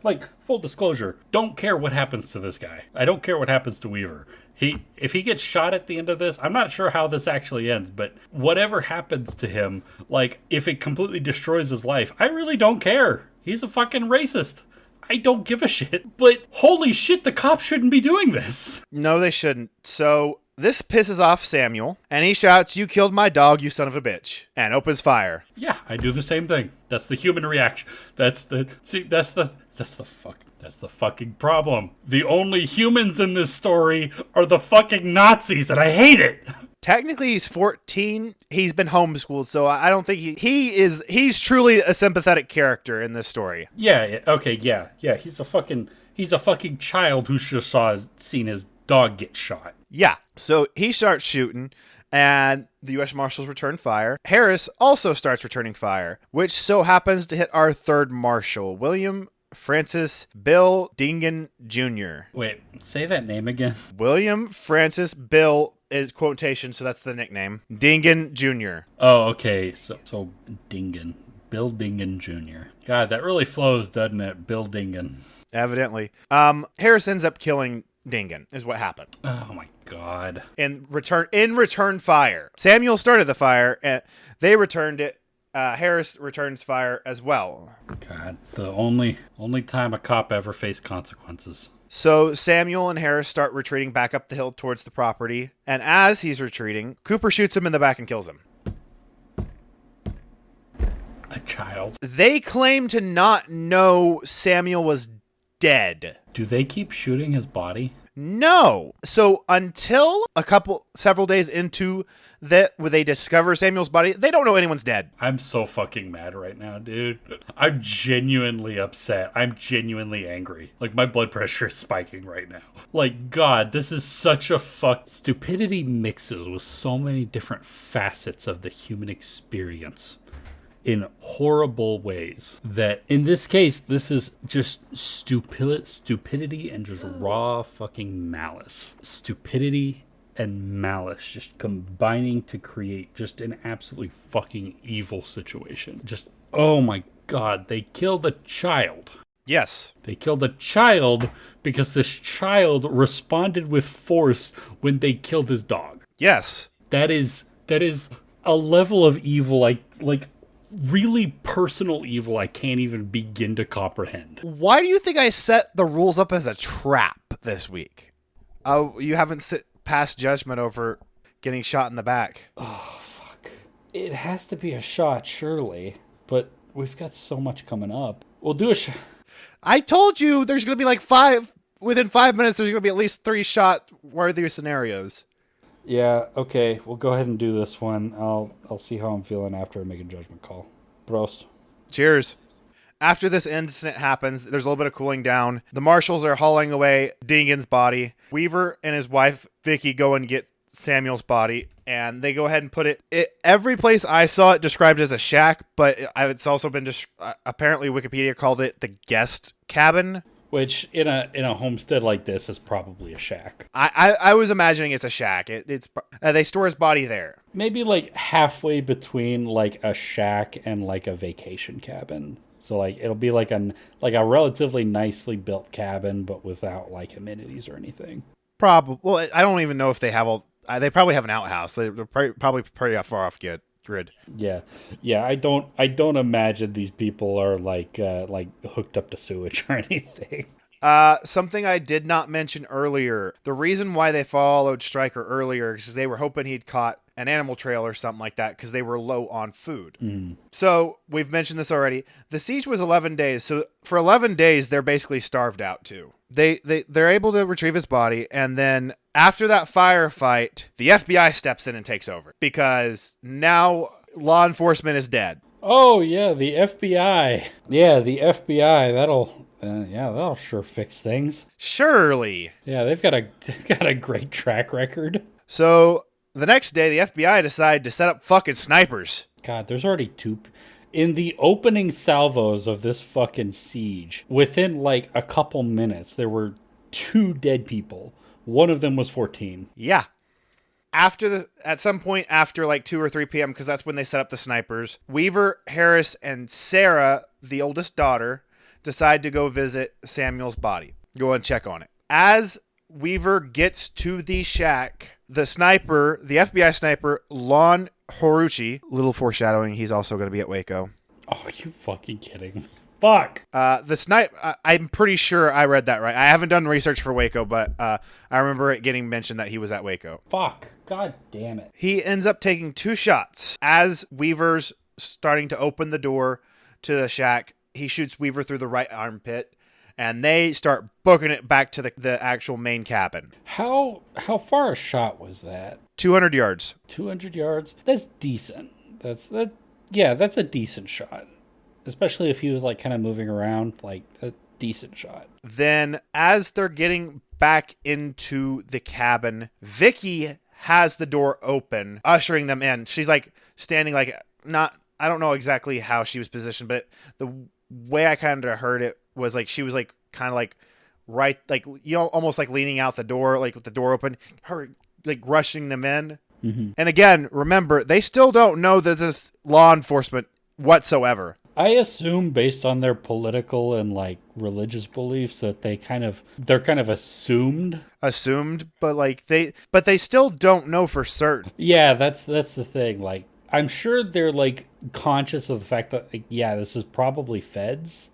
[SPEAKER 2] full disclosure. Don't care what happens to this guy. I don't care what happens to Weaver. If he gets shot at the end of this, I'm not sure how this actually ends, but whatever happens to him, if it completely destroys his life, I really don't care. He's a fucking racist. I don't give a shit. But holy shit, the cops shouldn't be doing this.
[SPEAKER 1] No, they shouldn't. So this pisses off Samuel, and he shouts, "You killed my dog, you son of a bitch," and opens fire.
[SPEAKER 2] Yeah, I do the same thing. That's the human reaction. That's the fucking problem. The only humans in this story are the fucking Nazis, and I hate it.
[SPEAKER 1] Technically, he's 14. He's been homeschooled, so I don't think he's truly a sympathetic character in this story.
[SPEAKER 2] Yeah. Okay. Yeah. He's a fucking child who's just seen his dog get shot.
[SPEAKER 1] Yeah. So he starts shooting, and the U.S. Marshals return fire. Harris also starts returning fire, which so happens to hit our 3rd Marshal, William Francis Bill Dingen Jr.
[SPEAKER 2] Wait, say that name again.
[SPEAKER 1] William Francis Bill is quotation, so that's the nickname. Dingen Jr.
[SPEAKER 2] Oh, okay. So Dingen. Bill Dingen Jr. God, that really flows, doesn't it? Bill Dingen.
[SPEAKER 1] Evidently. Harris ends up killing Dingan is what happened.
[SPEAKER 2] Oh my god.
[SPEAKER 1] In return fire. Samuel started the fire, and they returned it. Harris returns fire as well.
[SPEAKER 2] God, the only time a cop ever faced consequences.
[SPEAKER 1] So Samuel and Harris start retreating back up the hill towards the property, and as he's retreating, Cooper shoots him in the back and kills him.
[SPEAKER 2] A child.
[SPEAKER 1] They claim to not know Samuel was dead.
[SPEAKER 2] Do they keep shooting his body?
[SPEAKER 1] No. So until several days into that, where they discover Samuel's body, they don't know anyone's dead.
[SPEAKER 2] I'm so fucking mad right now, dude. I'm genuinely upset. I'm genuinely angry. Like, my blood pressure is spiking right now. Like, God, this is such a Stupidity mixes with so many different facets of the human experience in horrible ways that, in this case, this is just stupidity and just raw fucking malice. Stupidity and malice just combining to create just an absolutely fucking evil situation. Just, oh my God, they killed a child.
[SPEAKER 1] Yes.
[SPEAKER 2] They killed a child because this child responded with force when they killed his dog.
[SPEAKER 1] Yes.
[SPEAKER 2] That is a level of evil like really personal evil I can't even begin to comprehend.
[SPEAKER 1] Why do you think I set the rules up as a trap this week? Oh, you haven't passed judgment over getting shot in the back.
[SPEAKER 2] Oh, fuck. It has to be a shot, surely. But we've got so much coming up. We'll do a shot.
[SPEAKER 1] I told you there's going to be like within 5 minutes, there's going to be at least 3 shot-worthy scenarios.
[SPEAKER 2] Yeah, okay. We'll go ahead and do this one. I'll see how I'm feeling after I make a judgment call. Prost.
[SPEAKER 1] Cheers. After this incident happens, there's a little bit of cooling down. The marshals are hauling away Dingan's body. Weaver and his wife, Vicky, go and get Samuel's body, and they go ahead and put it every place I saw it described as a shack, but it's also been apparently Wikipedia called it the guest cabin.
[SPEAKER 2] Which, in a homestead like this, is probably a shack.
[SPEAKER 1] I was imagining it's a shack. They store his body there.
[SPEAKER 2] Maybe like halfway between like a shack and like a vacation cabin. So like it'll be like a relatively nicely built cabin, but without like amenities or anything.
[SPEAKER 1] Probably. Well, I don't even know if they have they probably have an outhouse. They're probably pretty far off grid.
[SPEAKER 2] Yeah. I don't imagine these people are like hooked up to sewage or anything.
[SPEAKER 1] Something I did not mention earlier. The reason why they followed Stryker earlier is because they were hoping he'd caught an animal trail or something like that because they were low on food.
[SPEAKER 2] Mm.
[SPEAKER 1] So we've mentioned this already. The siege was 11 days. So for 11 days, they're basically starved out too. They're able to retrieve his body. And then after that firefight, the FBI steps in and takes over because now law enforcement is dead.
[SPEAKER 2] Oh yeah, the FBI. Yeah, the FBI. That'll sure fix things.
[SPEAKER 1] Surely.
[SPEAKER 2] Yeah, they've got a great track record.
[SPEAKER 1] So the next day, the FBI decided to set up fucking snipers.
[SPEAKER 2] God, there's already 2. In the opening salvos of this fucking siege, within like a couple minutes, there were 2 dead people. One of them was 14.
[SPEAKER 1] Yeah. At some point after like 2 or 3 p.m., because that's when they set up the snipers, Weaver, Harris, and Sarah, the oldest daughter, decide to go visit Samuel's body. Go and check on it. As Weaver gets to the shack, the FBI sniper, Lon Horuchi, little foreshadowing, he's also going to be at Waco.
[SPEAKER 2] Oh, are you fucking kidding me? Fuck.
[SPEAKER 1] I'm pretty sure I read that right. I haven't done research for Waco, but I remember it getting mentioned that he was at Waco.
[SPEAKER 2] Fuck. God damn it.
[SPEAKER 1] He ends up taking 2 shots. As Weaver's starting to open the door to the shack, he shoots Weaver through the right armpit, and they start booking it back to the actual main cabin.
[SPEAKER 2] How far a shot was that?
[SPEAKER 1] 200 yards.
[SPEAKER 2] 200 yards? That's decent. That's a decent shot. Especially if he was like kind of moving around, like a decent shot.
[SPEAKER 1] Then as they're getting back into the cabin, Vicky has the door open, ushering them in. She's like standing like I don't know exactly how she was positioned, but the way I kind of heard it was like she was like kind of like right, like, you know, almost like leaning out the door, like with the door open, her like rushing them in.
[SPEAKER 2] Mm-hmm.
[SPEAKER 1] And again, remember, they still don't know that this law enforcement whatsoever.
[SPEAKER 2] I assume based on their political and like religious beliefs that they're kind of assumed.
[SPEAKER 1] Assumed, but they still don't know for certain.
[SPEAKER 2] Yeah, that's the thing. Like I'm sure they're like conscious of the fact that like, yeah, this is probably feds,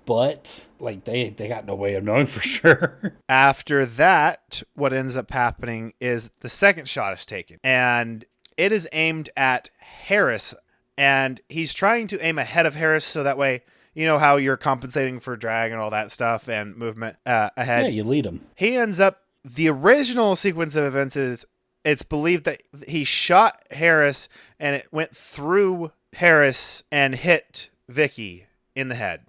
[SPEAKER 2] but like they got no way of knowing for sure.
[SPEAKER 1] After that, what ends up happening is the second shot is taken, and it is aimed at Harris, and he's trying to aim ahead of Harris so that way, you know how you're compensating for drag and all that stuff and movement
[SPEAKER 2] Yeah,
[SPEAKER 1] ahead.
[SPEAKER 2] you lead them.
[SPEAKER 1] He ends up, the original sequence of events is it's believed that he shot Harris and it went through Harris and hit Vicky in the head,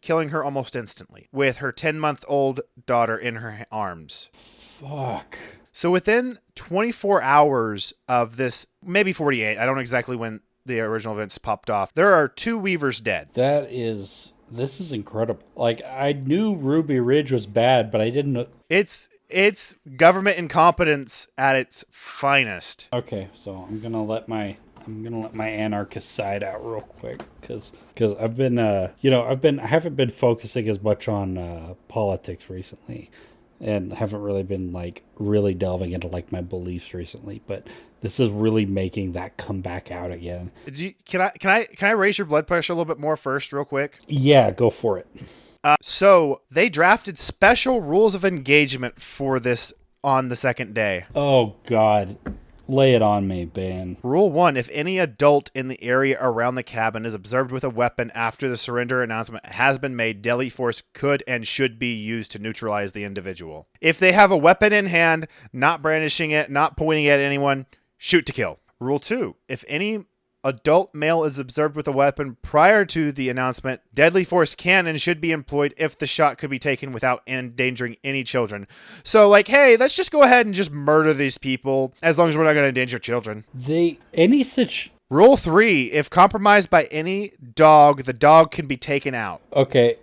[SPEAKER 1] killing her almost instantly with her 10-month-old daughter in her arms.
[SPEAKER 2] Fuck.
[SPEAKER 1] So within 24 hours of this, maybe 48, I don't know exactly when the original events popped off, there are 2 Weavers dead.
[SPEAKER 2] This is incredible. Like I knew Ruby Ridge was bad, but I didn't know.
[SPEAKER 1] It's government incompetence at its finest.
[SPEAKER 2] Okay, so I'm gonna let my anarchist side out real quick because I've been I haven't been focusing as much on politics recently, and haven't really been like really delving into like my beliefs recently. But this is really making that come back out again.
[SPEAKER 1] Can I raise your blood pressure a little bit more first, real quick?
[SPEAKER 2] Yeah, go for it.
[SPEAKER 1] So they drafted special rules of engagement for this on the second day.
[SPEAKER 2] Oh God. Lay it on me, Ben.
[SPEAKER 1] Rule 1, if any adult in the area around the cabin is observed with a weapon after the surrender announcement has been made, deadly force could and should be used to neutralize the individual. If they have a weapon in hand, not brandishing it, not pointing at anyone, shoot to kill. Rule 2, if any adult male is observed with a weapon prior to the announcement, deadly force can and should be employed if the shot could be taken without endangering any children. So, like, hey, let's just go ahead and just murder these people as long as we're not going to endanger children. Rule 3, if compromised by any dog, the dog can be taken out.
[SPEAKER 2] Okay,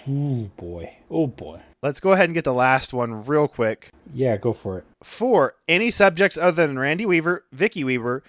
[SPEAKER 2] oh boy.
[SPEAKER 1] Let's go ahead and get the last one real quick.
[SPEAKER 2] Yeah, go for it.
[SPEAKER 1] 4, any subjects other than Randy Weaver, Vicky Weaver,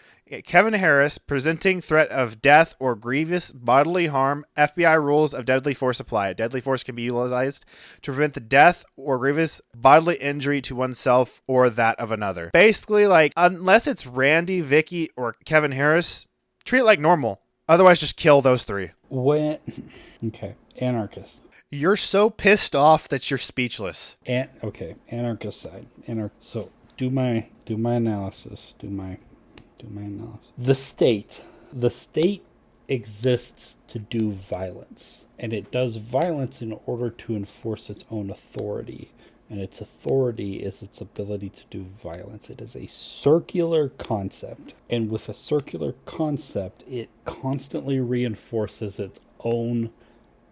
[SPEAKER 1] Kevin Harris presenting threat of death or grievous bodily harm, FBI rules of deadly force apply. Deadly force can be utilized to prevent the death or grievous bodily injury to oneself or that of another. Basically, like, unless it's Randy, Vicky, or Kevin Harris, treat it like normal. Otherwise, just kill those 3.
[SPEAKER 2] Okay, anarchist.
[SPEAKER 1] You're so pissed off that you're speechless.
[SPEAKER 2] Anarchist side. So do my analysis. Do my analysis. The state exists to do violence, and it does violence in order to enforce its own authority. And its authority is its ability to do violence. It is a circular concept, and with a circular concept, it constantly reinforces its own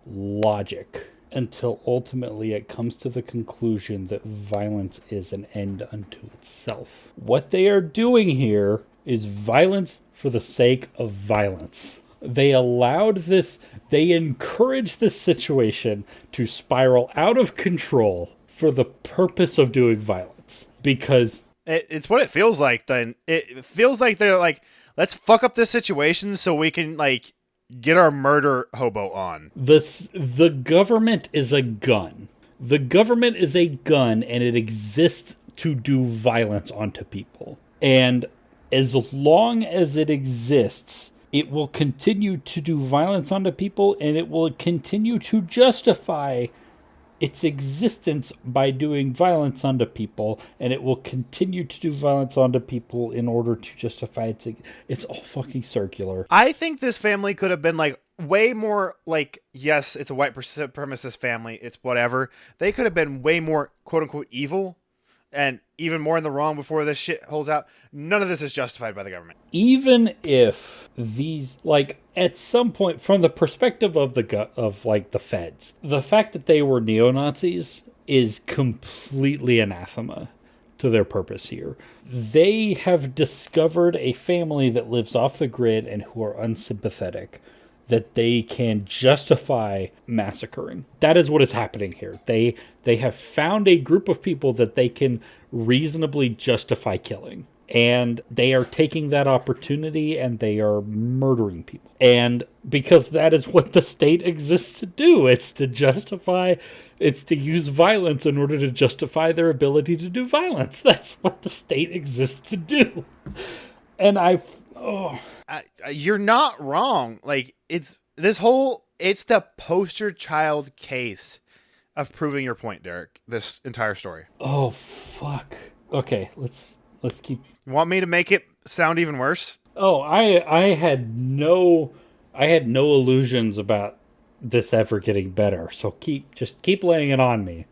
[SPEAKER 2] logic until ultimately it comes to the conclusion that violence is an end unto itself. What they are doing here is violence for the sake of violence. They encouraged this situation to spiral out of control for the purpose of doing violence. Because
[SPEAKER 1] it's what it feels like. Then it feels like they're like, let's fuck up this situation so we can like get our murder hobo on.
[SPEAKER 2] The government is a gun. The government is a gun, and it exists to do violence onto people. And as long as it exists, it will continue to do violence onto people, and it will continue to justify its existence by doing violence onto people, and it will continue to do violence onto people in order to justify it's all fucking circular.
[SPEAKER 1] I think this family could have been like way more like, yes, it's a white supremacist family, it's whatever. They could have been way more quote unquote evil and even more in the wrong before this shit holds out. None of this is justified by the government.
[SPEAKER 2] Even if these, like, at some point, from the perspective of the feds, the fact that they were neo-Nazis is completely anathema to their purpose here. They have discovered a family that lives off the grid and who are unsympathetic, that they can justify massacring. That is what is happening here. They have found a group of people that they can reasonably justify killing. And they are taking that opportunity and they are murdering people. And because that is what the state exists to do, it's to use violence in order to justify their ability to do violence. That's what the state exists to do. And
[SPEAKER 1] you're not wrong. Like, it's the poster child case of proving your point, Derek. This entire story.
[SPEAKER 2] oh fuck. Okay, let's keep.
[SPEAKER 1] Want me to make it sound even worse?
[SPEAKER 2] Oh, I had no illusions about this ever getting better. So keep laying it on me.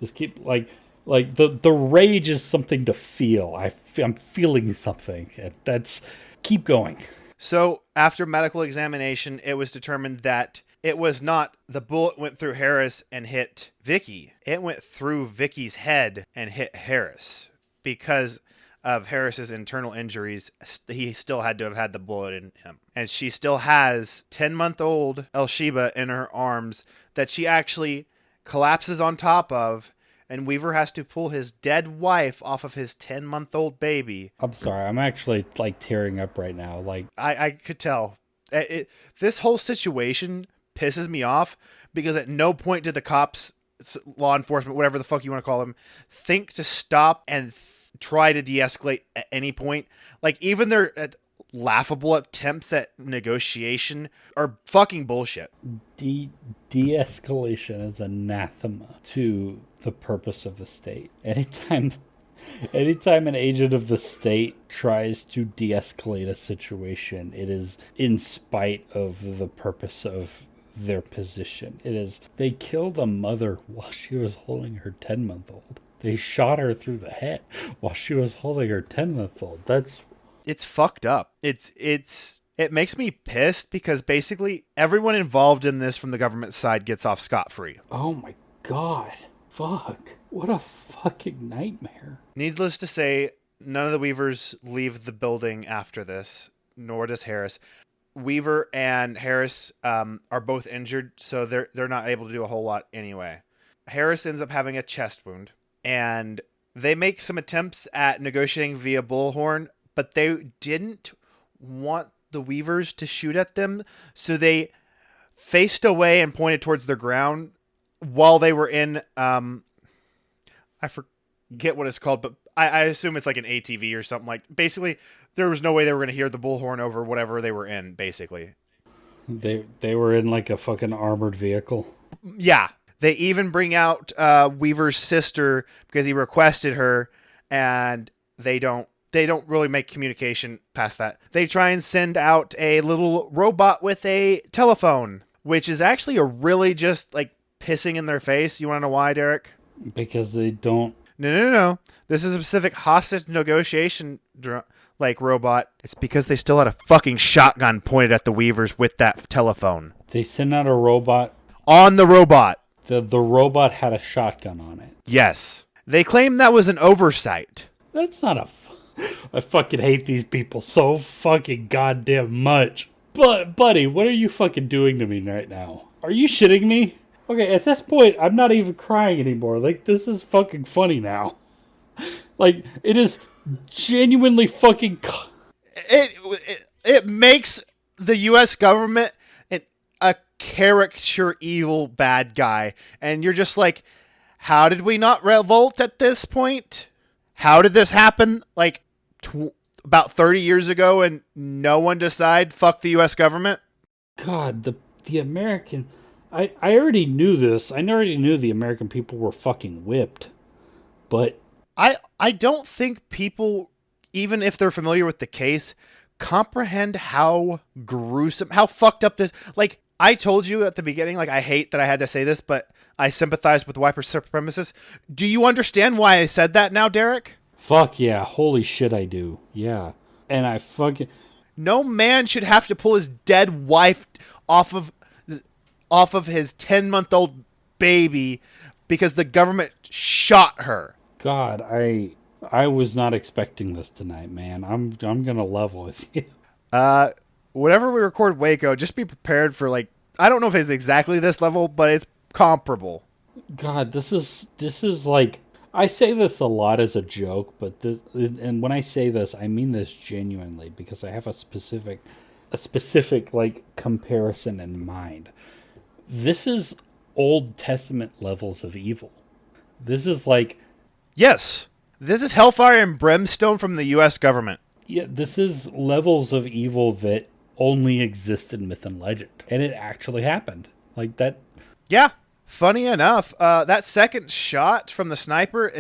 [SPEAKER 2] Just keep like the rage is something to feel. I'm feeling something. That's keep going.
[SPEAKER 1] So, after medical examination, it was determined that it was not the bullet went through Harris and hit Vicky. It went through Vicky's head and hit Harris. Because of Harris's internal injuries, he still had to have had the bullet in him. And she still has 10-month-old Elsheba in her arms that she actually collapses on top of, and Weaver has to pull his dead wife off of his 10-month-old baby.
[SPEAKER 2] I'm sorry. I'm actually like tearing up right now. Like
[SPEAKER 1] I could tell. This whole situation pisses me off because at no point did the cops, law enforcement, whatever the fuck you want to call them, think to stop and try to de-escalate at any point. Like, even their laughable attempts at negotiation are fucking bullshit.
[SPEAKER 2] de-escalation is anathema to the purpose of the state. Anytime an agent of the state tries to de-escalate a situation, it is in spite of the purpose of their position. It is, they killed a mother while she was holding her 10-month-old. They shot her through the head while she was holding her 10-month-old.
[SPEAKER 1] It's fucked up. It makes me pissed because basically everyone involved in this from the government side gets off scot-free.
[SPEAKER 2] Oh my god. Fuck. What a fucking nightmare.
[SPEAKER 1] Needless to say, none of the Weavers leave the building after this, nor does Harris. Weaver and Harris are both injured, so they're not able to do a whole lot anyway. Harris ends up having a chest wound, and they make some attempts at negotiating via bullhorn, but they didn't want the Weavers to shoot at them, so they faced away and pointed towards the ground while they were in, I forget what it's called, but I assume it's like an ATV or something. Like, basically, there was no way they were going to hear the bullhorn over whatever they were in, basically.
[SPEAKER 2] They were in like a fucking armored vehicle.
[SPEAKER 1] Yeah. They even bring out Weaver's sister because he requested her, and they don't really make communication past that. They try and send out a little robot with a telephone, which is actually a really just like pissing in their face. You want to know why, Derek?
[SPEAKER 2] Because they don't.
[SPEAKER 1] No. This is a specific hostage negotiation robot. It's because they still had a fucking shotgun pointed at the Weavers with that telephone.
[SPEAKER 2] They sent out a robot.
[SPEAKER 1] On the robot.
[SPEAKER 2] The robot had a shotgun on it.
[SPEAKER 1] Yes. They claim that was an oversight.
[SPEAKER 2] That's not I fucking hate these people so fucking goddamn much. But, buddy, what are you fucking doing to me right now? Are you shitting me? Okay, at this point, I'm not even crying anymore. Like, this is fucking funny now. Like, it is genuinely fucking...
[SPEAKER 1] It makes the U.S. government a caricature evil bad guy. And you're just like, how did we not revolt at this point? How did this happen? Like, about 30 years ago and no one decide fuck the U.S. government?
[SPEAKER 2] God, the American... I already knew this. I already knew the American people were fucking whipped. But...
[SPEAKER 1] I don't think people, even if they're familiar with the case, comprehend how gruesome, how fucked up this... Like, I told you at the beginning, like, I hate that I had to say this, but I sympathize with white supremacists. Do you understand why I said that now, Derek?
[SPEAKER 2] Fuck yeah. Holy shit, I do. Yeah. And I fucking...
[SPEAKER 1] No man should have to pull his dead wife off of his 10-month-old baby because the government shot her.
[SPEAKER 2] God, I was not expecting this tonight, man. I'm gonna level with you.
[SPEAKER 1] Whenever we record Waco, just be prepared for, like, I don't know if it's exactly this level, but it's comparable.
[SPEAKER 2] God, this is like I say this a lot as a joke, but and when I say this, I mean this genuinely because I have a specific like comparison in mind. This is Old Testament levels of evil. This is like,
[SPEAKER 1] Yes, this is hellfire and brimstone from the U.S. government.
[SPEAKER 2] yeah, this is levels of evil that only exist in myth and legend, and it actually happened. Like that.
[SPEAKER 1] Yeah. Funny enough, that second shot from the sniper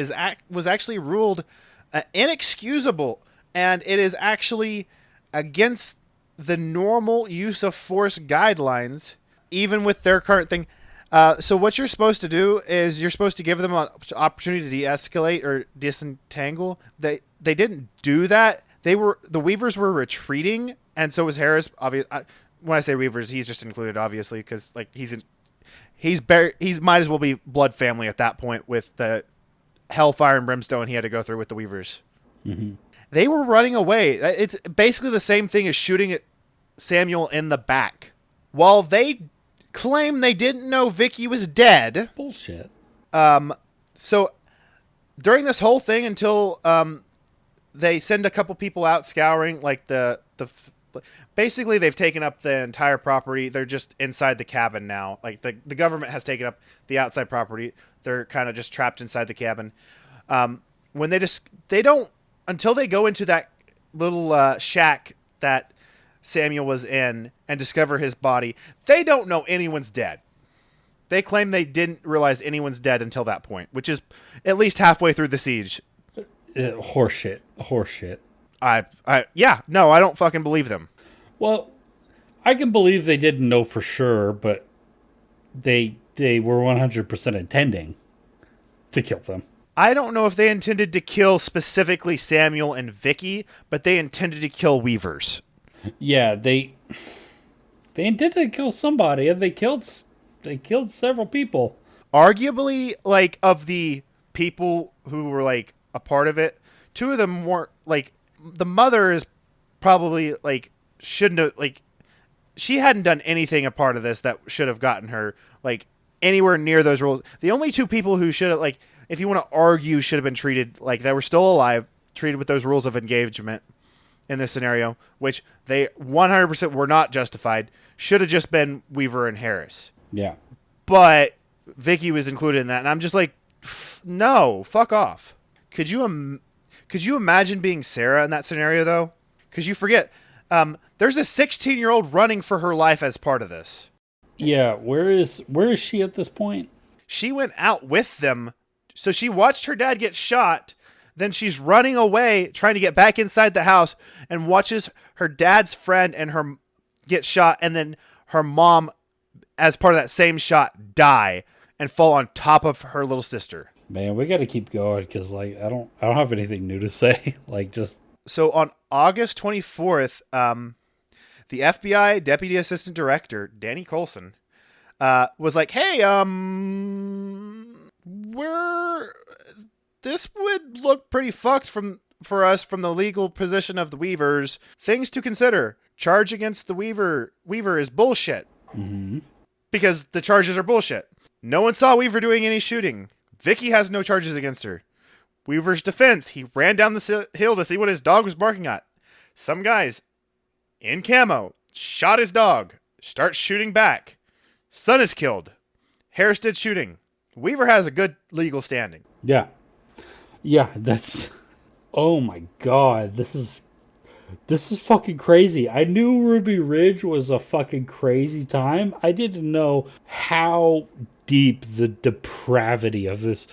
[SPEAKER 1] was actually ruled inexcusable, and it is actually against the normal use of force guidelines, even with their current thing. So what you're supposed to do is you're supposed to give them an opportunity to de-escalate or disentangle. They didn't do that. The Weavers were retreating, and so was Harris. Obvious. When I say Weavers, he's just included, obviously, because like he's might as well be blood family at that point with the hellfire and brimstone he had to go through with the Weavers.
[SPEAKER 2] Mm-hmm.
[SPEAKER 1] They were running away. It's basically the same thing as shooting at Samuel in the back. While they claim they didn't know Vicky was dead.
[SPEAKER 2] Bullshit.
[SPEAKER 1] So during this whole thing until they send a couple people out scouring, like basically they've taken up the entire property. They're just inside the cabin now. Like the government has taken up the outside property. They're kind of just trapped inside the cabin. When they don't until they go into that little shack that Samuel was in and discover his body, they don't know anyone's dead. They claim they didn't realize anyone's dead until that point, which is at least halfway through the siege.
[SPEAKER 2] Horseshit.
[SPEAKER 1] Yeah, no, I don't fucking believe them.
[SPEAKER 2] Well, I can believe they didn't know for sure, but they were 100% intending to kill them.
[SPEAKER 1] I don't know if they intended to kill specifically Samuel and Vicky, but they intended to kill Weavers.
[SPEAKER 2] Yeah, they intended to kill somebody, and they killed several people.
[SPEAKER 1] Arguably, like, of the people who were like a part of it, two of them weren't like the mother is probably like shouldn't have like she hadn't done anything a part of this that should have gotten her like anywhere near those rules. The only two people who should have like if you want to argue should have been treated like they were still alive, treated with those rules of engagement in this scenario, which they 100% were not justified, should have just been Weaver and Harris.
[SPEAKER 2] Yeah.
[SPEAKER 1] But Vicky was included in that, and I'm just like, no, fuck off. Could you imagine being Sarah in that scenario though? Because you forget, there's a 16-year-old running for her life as part of this.
[SPEAKER 2] Yeah, where is she at this point?
[SPEAKER 1] She went out with them, so she watched her dad get shot. Then she's running away, trying to get back inside the house, and watches her dad's friend and her get shot, and then her mom, as part of that same shot, die and fall on top of her little sister.
[SPEAKER 2] Man, we got to keep going because like I don't have anything new to say. Like just
[SPEAKER 1] so on August 24th, the FBI Deputy Assistant Director Danny Colson was like, "Hey, this would look pretty fucked for us from the legal position of the Weavers. Things to consider: charge against the Weaver is bullshit because the charges are bullshit. No one saw Weaver doing any shooting. Vicky has no charges against her. Weaver's defense: he ran down the hill to see what his dog was barking at. Some guys in camo shot his dog. Starts shooting back. Son is killed. Harris did shooting. Weaver has a good legal standing."
[SPEAKER 2] yeah. That's oh my god, this is fucking crazy. I knew Ruby Ridge was a fucking crazy time. I didn't know how deep the depravity of this,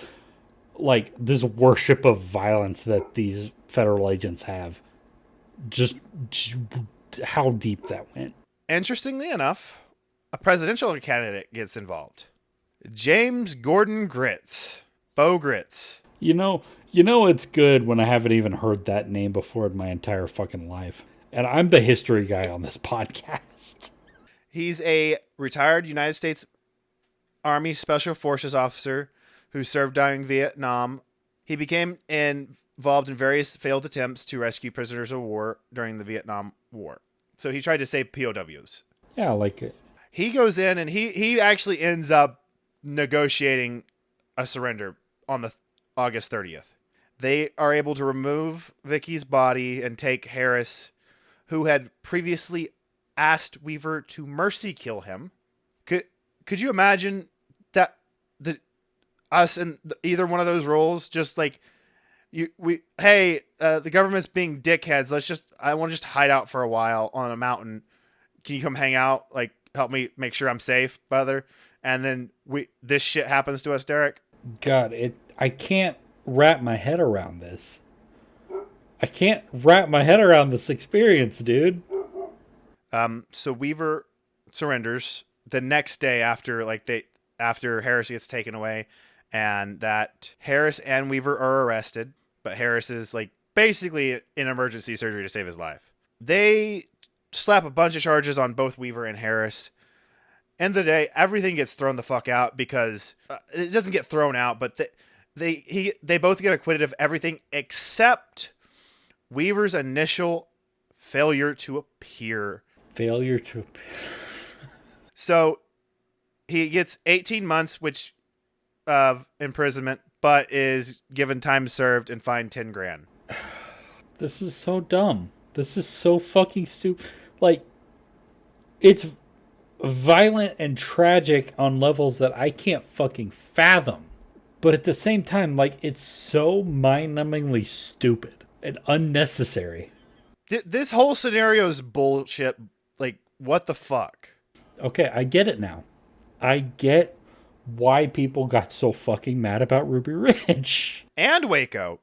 [SPEAKER 2] like this worship of violence that these federal agents have. Just how deep that went.
[SPEAKER 1] Interestingly enough, a presidential candidate gets involved. James Gordon Grits. Bo Grits.
[SPEAKER 2] You know it's good when I haven't even heard that name before in my entire fucking life. And I'm the history guy on this podcast.
[SPEAKER 1] He's a retired United States Army Special Forces officer who served during Vietnam. He became involved in various failed attempts to rescue prisoners of war during the Vietnam War. So he tried to save POWs.
[SPEAKER 2] Yeah, I like it.
[SPEAKER 1] He goes in and he actually ends up negotiating a surrender on August 30th. They are able to remove Vicky's body and take Harris, who had previously asked Weaver to mercy kill him. Could you imagine that the us in either one of those roles, just like the government's being dickheads. I want to just hide out for a while on a mountain. Can you come hang out? Like, help me make sure I'm safe, brother. And then this shit happens to us, Derek.
[SPEAKER 2] God, I can't wrap my head around this. I can't wrap my head around this experience, dude.
[SPEAKER 1] So Weaver surrenders the next day after Harris gets taken away, and that Harris and Weaver are arrested, but Harris is like basically in emergency surgery to save his life. They slap a bunch of charges on both Weaver and Harris. End of the day, everything gets thrown the fuck out because it doesn't get thrown out, but they both get acquitted of everything except Weaver's initial failure to appear. So he gets 18 months, which of imprisonment, but is given time served and fined 10 grand.
[SPEAKER 2] This is so dumb. This is so fucking stupid. Like, it's violent and tragic on levels that I can't fucking fathom. But at the same time, like, it's so mind-numbingly stupid and unnecessary.
[SPEAKER 1] This whole scenario is bullshit. Like, what the fuck?
[SPEAKER 2] Okay, I get it now. I get why people got so fucking mad about Ruby Ridge.
[SPEAKER 1] And Waco.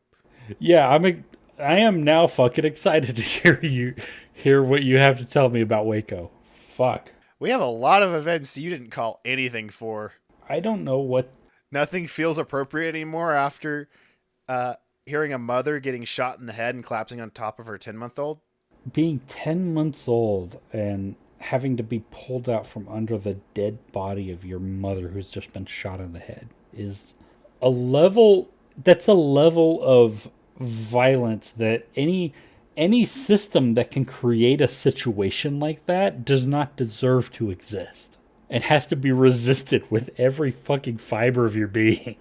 [SPEAKER 2] Yeah, I am now fucking excited to hear what you have to tell me about Waco. Fuck.
[SPEAKER 1] We have a lot of events you didn't call anything for.
[SPEAKER 2] I don't know what...
[SPEAKER 1] Nothing feels appropriate anymore after hearing a mother getting shot in the head and collapsing on top of her 10-month-old.
[SPEAKER 2] Being 10 months old and having to be pulled out from under the dead body of your mother who's just been shot in the head is a level... That's a level of violence that any system that can create a situation like that does not deserve to exist. It has to be resisted with every fucking fiber of your being.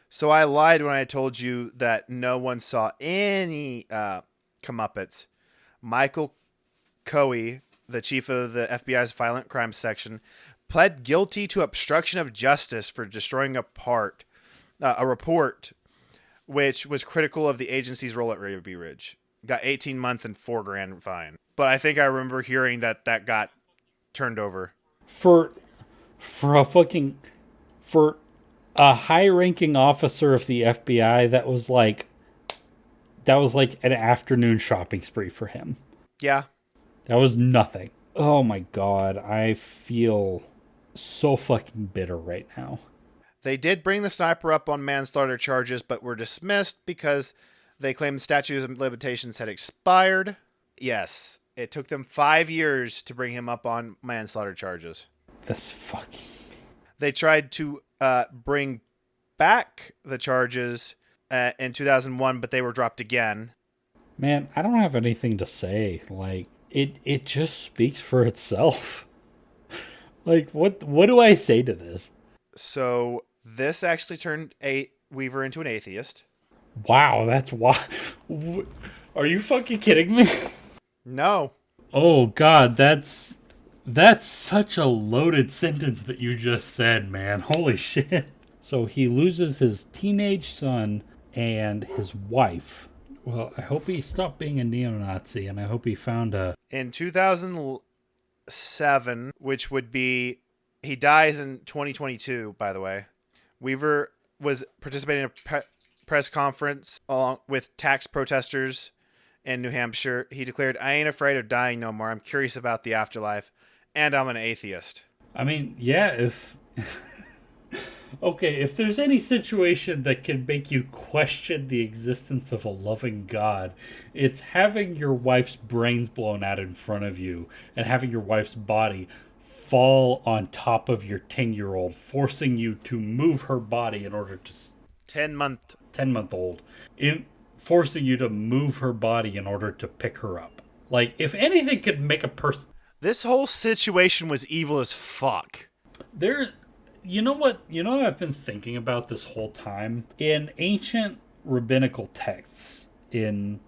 [SPEAKER 1] So I lied when I told you that no one saw any comeuppance. Michael Coey, the chief of the FBI's violent crimes section, pled guilty to obstruction of justice for destroying a report which was critical of the agency's role at Ruby Ridge. Got 18 months and $4 grand fine. But I think I remember hearing that got turned over.
[SPEAKER 2] For a high-ranking officer of the FBI, that was like an afternoon shopping spree for him.
[SPEAKER 1] Yeah.
[SPEAKER 2] That was nothing. Oh my god, I feel so fucking bitter right now.
[SPEAKER 1] They did bring the sniper up on manslaughter charges, but were dismissed because they claimed the statute of limitations had expired. Yes, it took them 5 years to bring him up on manslaughter charges.
[SPEAKER 2] That's fucking...
[SPEAKER 1] They tried to bring back the charges in 2001, but they were dropped again.
[SPEAKER 2] Man, I don't have anything to say. Like, it just speaks for itself. Like, what do I say to this?
[SPEAKER 1] So this actually turned Weaver into an atheist.
[SPEAKER 2] Wow, that's why. Are you fucking kidding me?
[SPEAKER 1] No.
[SPEAKER 2] Oh god, that's such a loaded sentence that you just said, man. Holy shit. So he loses his teenage son and his wife. Well, I hope he stopped being a neo-Nazi, and I hope he found a...
[SPEAKER 1] In 2007, which would be... He dies in 2022, by the way. Weaver was participating in a press conference along with tax protesters in New Hampshire. He declared, "I ain't afraid of dying no more. I'm curious about the afterlife. And I'm an atheist."
[SPEAKER 2] I mean, yeah, if... Okay, if there's any situation that can make you question the existence of a loving God, it's having your wife's brains blown out in front of you and having your wife's body fall on top of your 10-year-old, forcing you to move her body in order to...
[SPEAKER 1] 10-month-old.
[SPEAKER 2] Forcing you to move her body in order to pick her up. Like, if anything could make a person...
[SPEAKER 1] This whole situation was evil as fuck.
[SPEAKER 2] You know what? You know what I've been thinking about this whole time? In ancient rabbinical texts, in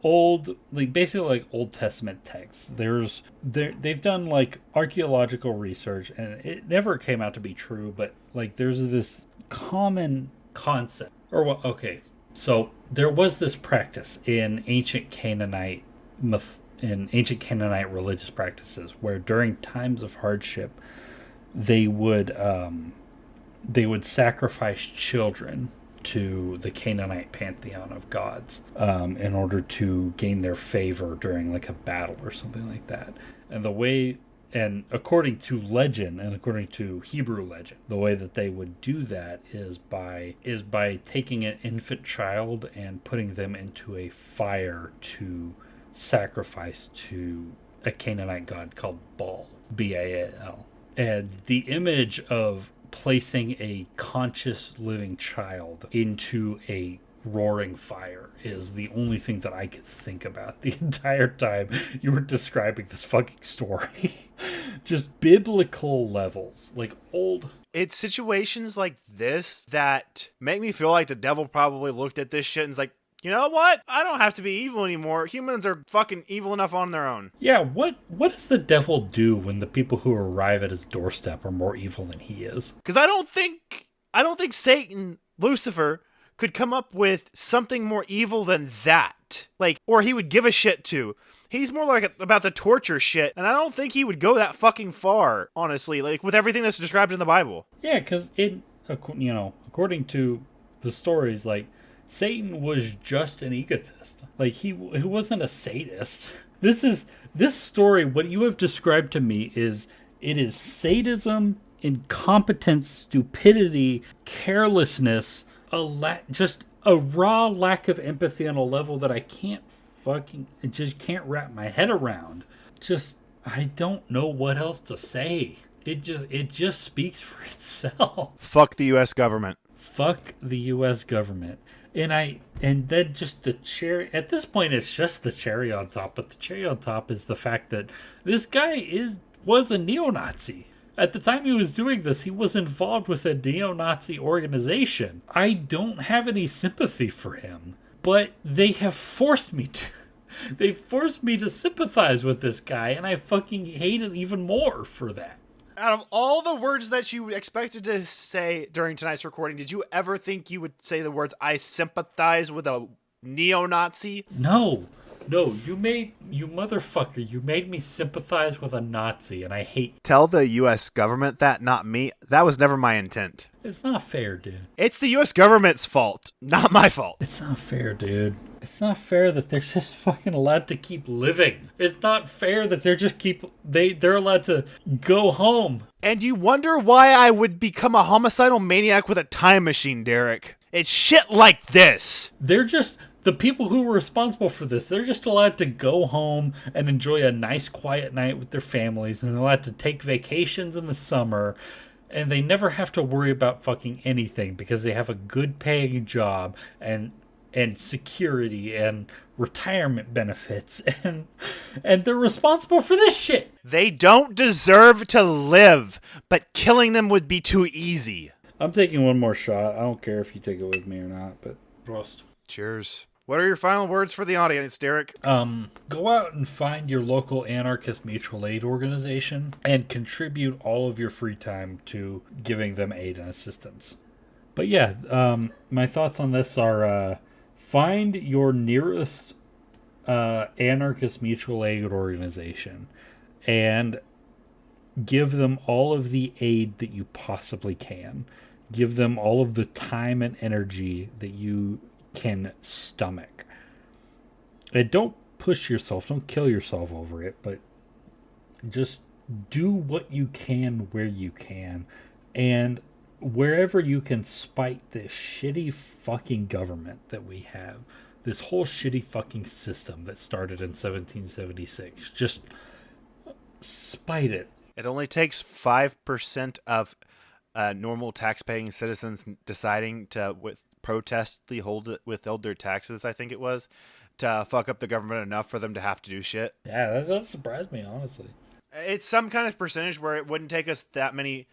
[SPEAKER 2] old, like basically like Old Testament texts, they've done like archaeological research, and it never came out to be true, but like there's this common concept. Or well, okay, so there was this practice in ancient Canaanite religious practices where during times of hardship they would sacrifice children to the Canaanite pantheon of gods in order to gain their favor during like a battle or something like that. And the way, and according to legend and according to Hebrew legend, the way that they would do that is by taking an infant child and putting them into a fire to sacrifice to a Canaanite god called Baal, Baal. And the image of placing a conscious living child into a roaring fire is the only thing that I could think about the entire time you were describing this fucking story. Just biblical levels, like old.
[SPEAKER 1] It's situations like this that make me feel like the devil probably looked at this shit and was like, you know what? I don't have to be evil anymore. Humans are fucking evil enough on their own.
[SPEAKER 2] Yeah, what does the devil do when the people who arrive at his doorstep are more evil than he is?
[SPEAKER 1] Because I don't think Satan, Lucifer, could come up with something more evil than that. Like, or he would give a shit to. He's more like about the torture shit, and I don't think he would go that fucking far, honestly, like with everything that's described in the Bible.
[SPEAKER 2] Yeah, because according to the stories, like Satan was just an egotist. Like he wasn't a sadist. This story. What you have described to me is it is sadism, incompetence, stupidity, carelessness, just a raw lack of empathy on a level that I just can't wrap my head around. Just I don't know what else to say. It just speaks for itself.
[SPEAKER 1] Fuck the U.S. government.
[SPEAKER 2] Fuck the U.S. government. And then just the cherry at this point it's just the cherry on top, but the cherry on top is the fact that this guy was a neo-Nazi. At the time he was doing this, he was involved with a neo-Nazi organization. I don't have any sympathy for him, but they have forced me to. They forced me to sympathize with this guy, and I fucking hate it even more for that.
[SPEAKER 1] Out of all the words that you expected to say during tonight's recording, did you ever think you would say the words, I sympathize with a neo-Nazi?
[SPEAKER 2] No, you motherfucker, you made me sympathize with a Nazi, and I hate you.
[SPEAKER 1] Tell the U.S. government that, not me. That was never my intent.
[SPEAKER 2] It's not fair, dude.
[SPEAKER 1] It's the U.S. government's fault, not my fault.
[SPEAKER 2] It's not fair, dude. It's not fair that they're just fucking allowed to keep living. It's not fair that they're allowed to go home.
[SPEAKER 1] And you wonder why I would become a homicidal maniac with a time machine, Derek. It's shit like this.
[SPEAKER 2] They're just the people who were responsible for this. They're just allowed to go home and enjoy a nice quiet night with their families, and they're allowed to take vacations in the summer, and they never have to worry about fucking anything because they have a good paying job and security and retirement benefits, and they're responsible for this shit.
[SPEAKER 1] They don't deserve to live, but killing them would be too easy.
[SPEAKER 2] I'm taking one more shot. I don't care if you take it with me or not, but Prost.
[SPEAKER 1] Cheers. What are your final words for the audience, Derek?
[SPEAKER 2] Go out and find your local anarchist mutual aid organization and contribute all of your free time to giving them aid and assistance. But yeah, my thoughts on this are find your nearest anarchist mutual aid organization and give them all of the aid that you possibly can. Give them all of the time and energy that you can stomach. And don't push yourself, don't kill yourself over it, but just do what you can where you can. And wherever you can spite this shitty fucking government that we have, this whole shitty fucking system that started in 1776, just spite it.
[SPEAKER 1] It only takes 5% of normal tax-paying citizens deciding to protest withhold their taxes, I think it was, to fuck up the government enough for them to have to do shit.
[SPEAKER 2] Yeah, that surprised me, honestly.
[SPEAKER 1] It's some kind of percentage where it wouldn't take us that many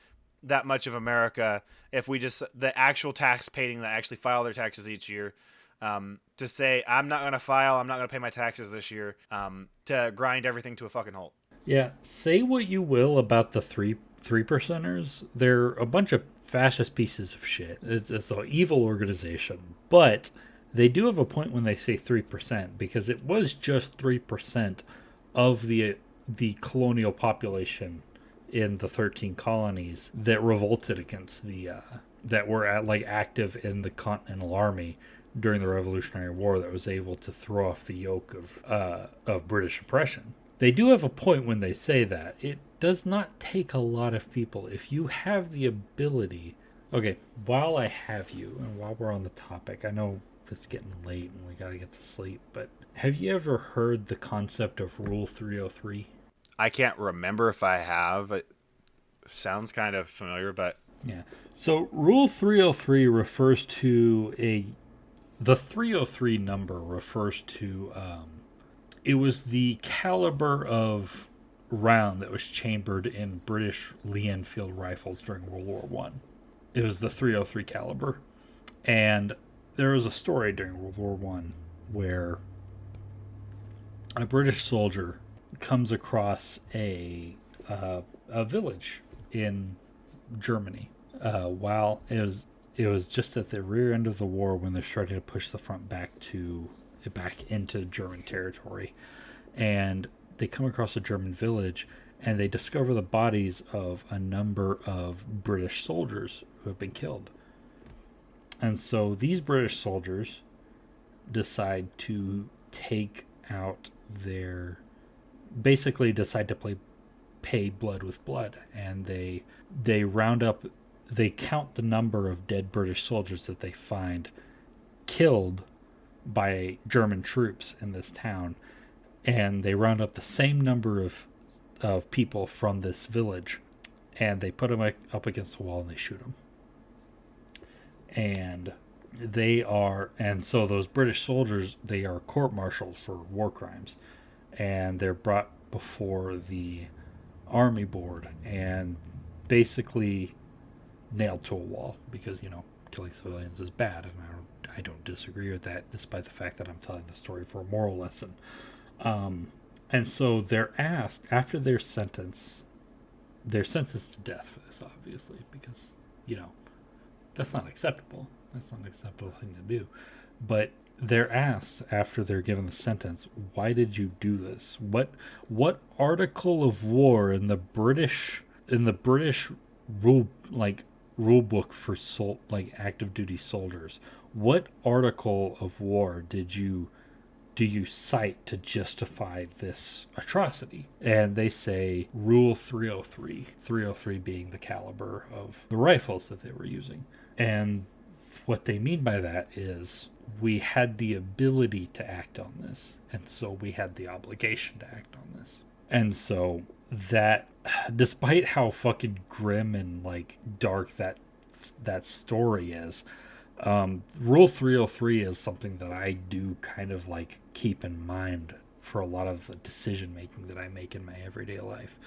[SPEAKER 1] that much of America if we just the actual tax paying that actually file their taxes each year. To say I'm not gonna file, I'm not gonna pay my taxes this year. To grind everything to a fucking halt.
[SPEAKER 2] Yeah, say what you will about the three percenters. They're a bunch of fascist pieces of shit. It's an evil organization, but they do have a point when they say 3% because it was just 3% of the colonial population in the 13 colonies that revolted against the that were active in the Continental Army during the Revolutionary War that was able to throw off the yoke of British oppression. They do have a point when they say that. It does not take a lot of people. If you have the ability. Okay, while I have you, and while we're on the topic, I know it's getting late and we gotta get to sleep, but have you ever heard the concept of Rule 303?
[SPEAKER 1] I can't remember if I have. It sounds kind of familiar, but
[SPEAKER 2] Yeah. So Rule 303 refers to the 303 number refers to it was the caliber of round that was chambered in British Lee Enfield rifles during World War One. It was the 303 caliber, and there was a story during World War One where a British soldier comes across a village in Germany. While it was just at the rear end of the war when they're starting to push the front back into German territory, and they come across a German village and they discover the bodies of a number of British soldiers who have been killed. And so these British soldiers decide to take out their basically decide to pay blood with blood, and they round up they count the number of dead British soldiers that they find killed by German troops in this town, and they round up the same number of people from this village, and they put them up against the wall and they shoot them. And so those British soldiers, they are court-martialed for war crimes, and they're brought before the army board and basically nailed to a wall because, killing civilians is bad, and I don't disagree with that, despite the fact that I'm telling the story for a moral lesson. And so they're asked after they're sentenced to death for this, obviously, because that's not acceptable. That's not an acceptable thing to do. But they're asked after they're given the sentence, why did you do this? What article of war in the British rule book for active duty soldiers, what article of war do you cite to justify this atrocity? And they say Rule 303, 303 being the caliber of the rifles that they were using. And what they mean by that is we had the ability to act on this, and so we had the obligation to act on this. And so that, despite how fucking grim and dark that story is, Rule 303 is something that I do kind of keep in mind for a lot of the decision making that I make in my everyday life.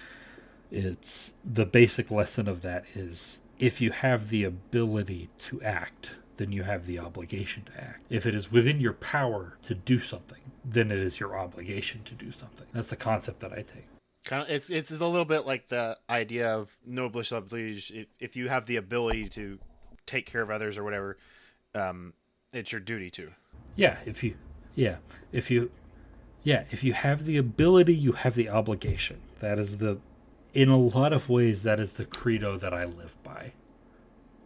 [SPEAKER 2] It's the basic lesson of that is if you have the ability to act, then you have the obligation to act. If it is within your power to do something, then it is your obligation to do something. That's the concept that I take.
[SPEAKER 1] Kind of, it's a little bit like the idea of noblesse oblige. If you have the ability to take care of others or whatever, it's your duty to.
[SPEAKER 2] If you have the ability, you have the obligation. That is in a lot of ways, that is the credo that I live by.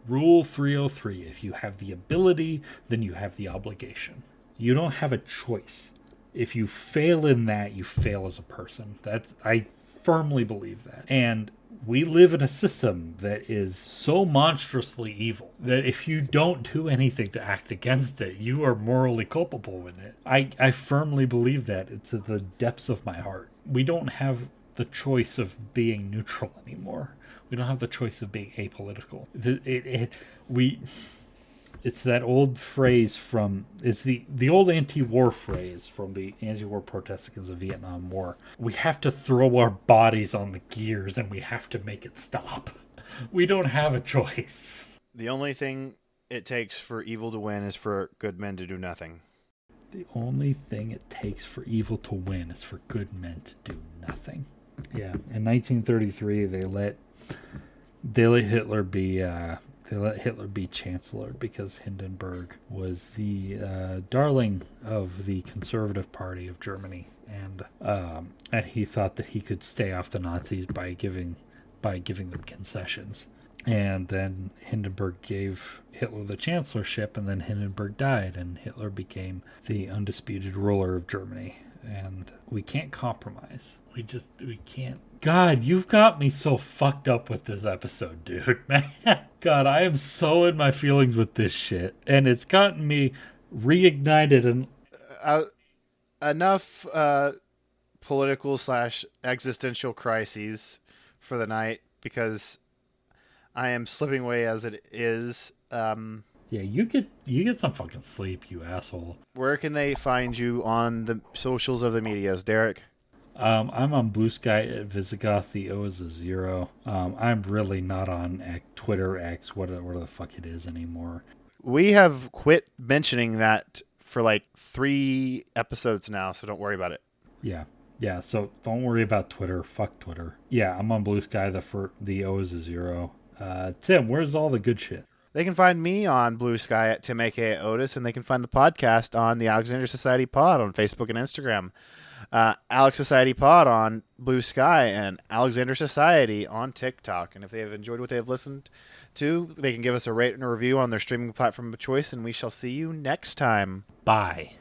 [SPEAKER 2] Rule 303, if you have the ability, then you have the obligation. You don't have a choice. If you fail in that, you fail as a person. I firmly believe that. And we live in a system that is so monstrously evil that if you don't do anything to act against it, you are morally culpable in it. I firmly believe that to the depths of my heart. We don't have the choice of being neutral anymore. We don't have the choice of being apolitical. It's that old phrase it's the old anti-war phrase from the anti-war protests against the Vietnam War. We have to throw our bodies on the gears and we have to make it stop. We don't have a choice.
[SPEAKER 1] The only thing it takes for evil to win is for good men to do nothing.
[SPEAKER 2] The only thing it takes for evil to win is for good men to do nothing. Yeah, in 1933, they let Hitler be chancellor because Hindenburg was the darling of the Conservative Party of Germany, and he thought that he could stay off the Nazis by giving them concessions. And then Hindenburg gave Hitler the chancellorship, and then Hindenburg died, and Hitler became the undisputed ruler of Germany. And we can't compromise. We can't. God, you've got me so fucked up with this episode, dude, man. God, I am so in my feelings with this shit. And it's gotten me reignited and
[SPEAKER 1] Enough political / existential crises for the night, because I am slipping away as it is.
[SPEAKER 2] yeah, you get some fucking sleep, you asshole.
[SPEAKER 1] Where can they find you on the socials of the medias, Derek?
[SPEAKER 2] I'm on Blue Sky at Visigoth. The O is a 0. I'm really not on Twitter X, whatever the fuck it is anymore.
[SPEAKER 1] We have quit mentioning that for like 3 episodes now, so don't worry about it.
[SPEAKER 2] Yeah. So don't worry about Twitter. Fuck Twitter. Yeah, I'm on Blue Sky. The O is a 0. Tim, where's all the good shit?
[SPEAKER 1] They can find me on Blue Sky at Tim aka Otis, and they can find the podcast on the Alexander Society Pod on Facebook and Instagram. Alex Society Pod on Blue Sky, and Alexander Society on TikTok. And if they have enjoyed what they have listened to, they can give us a rate and a review on their streaming platform of choice, and we shall see you next time.
[SPEAKER 2] Bye.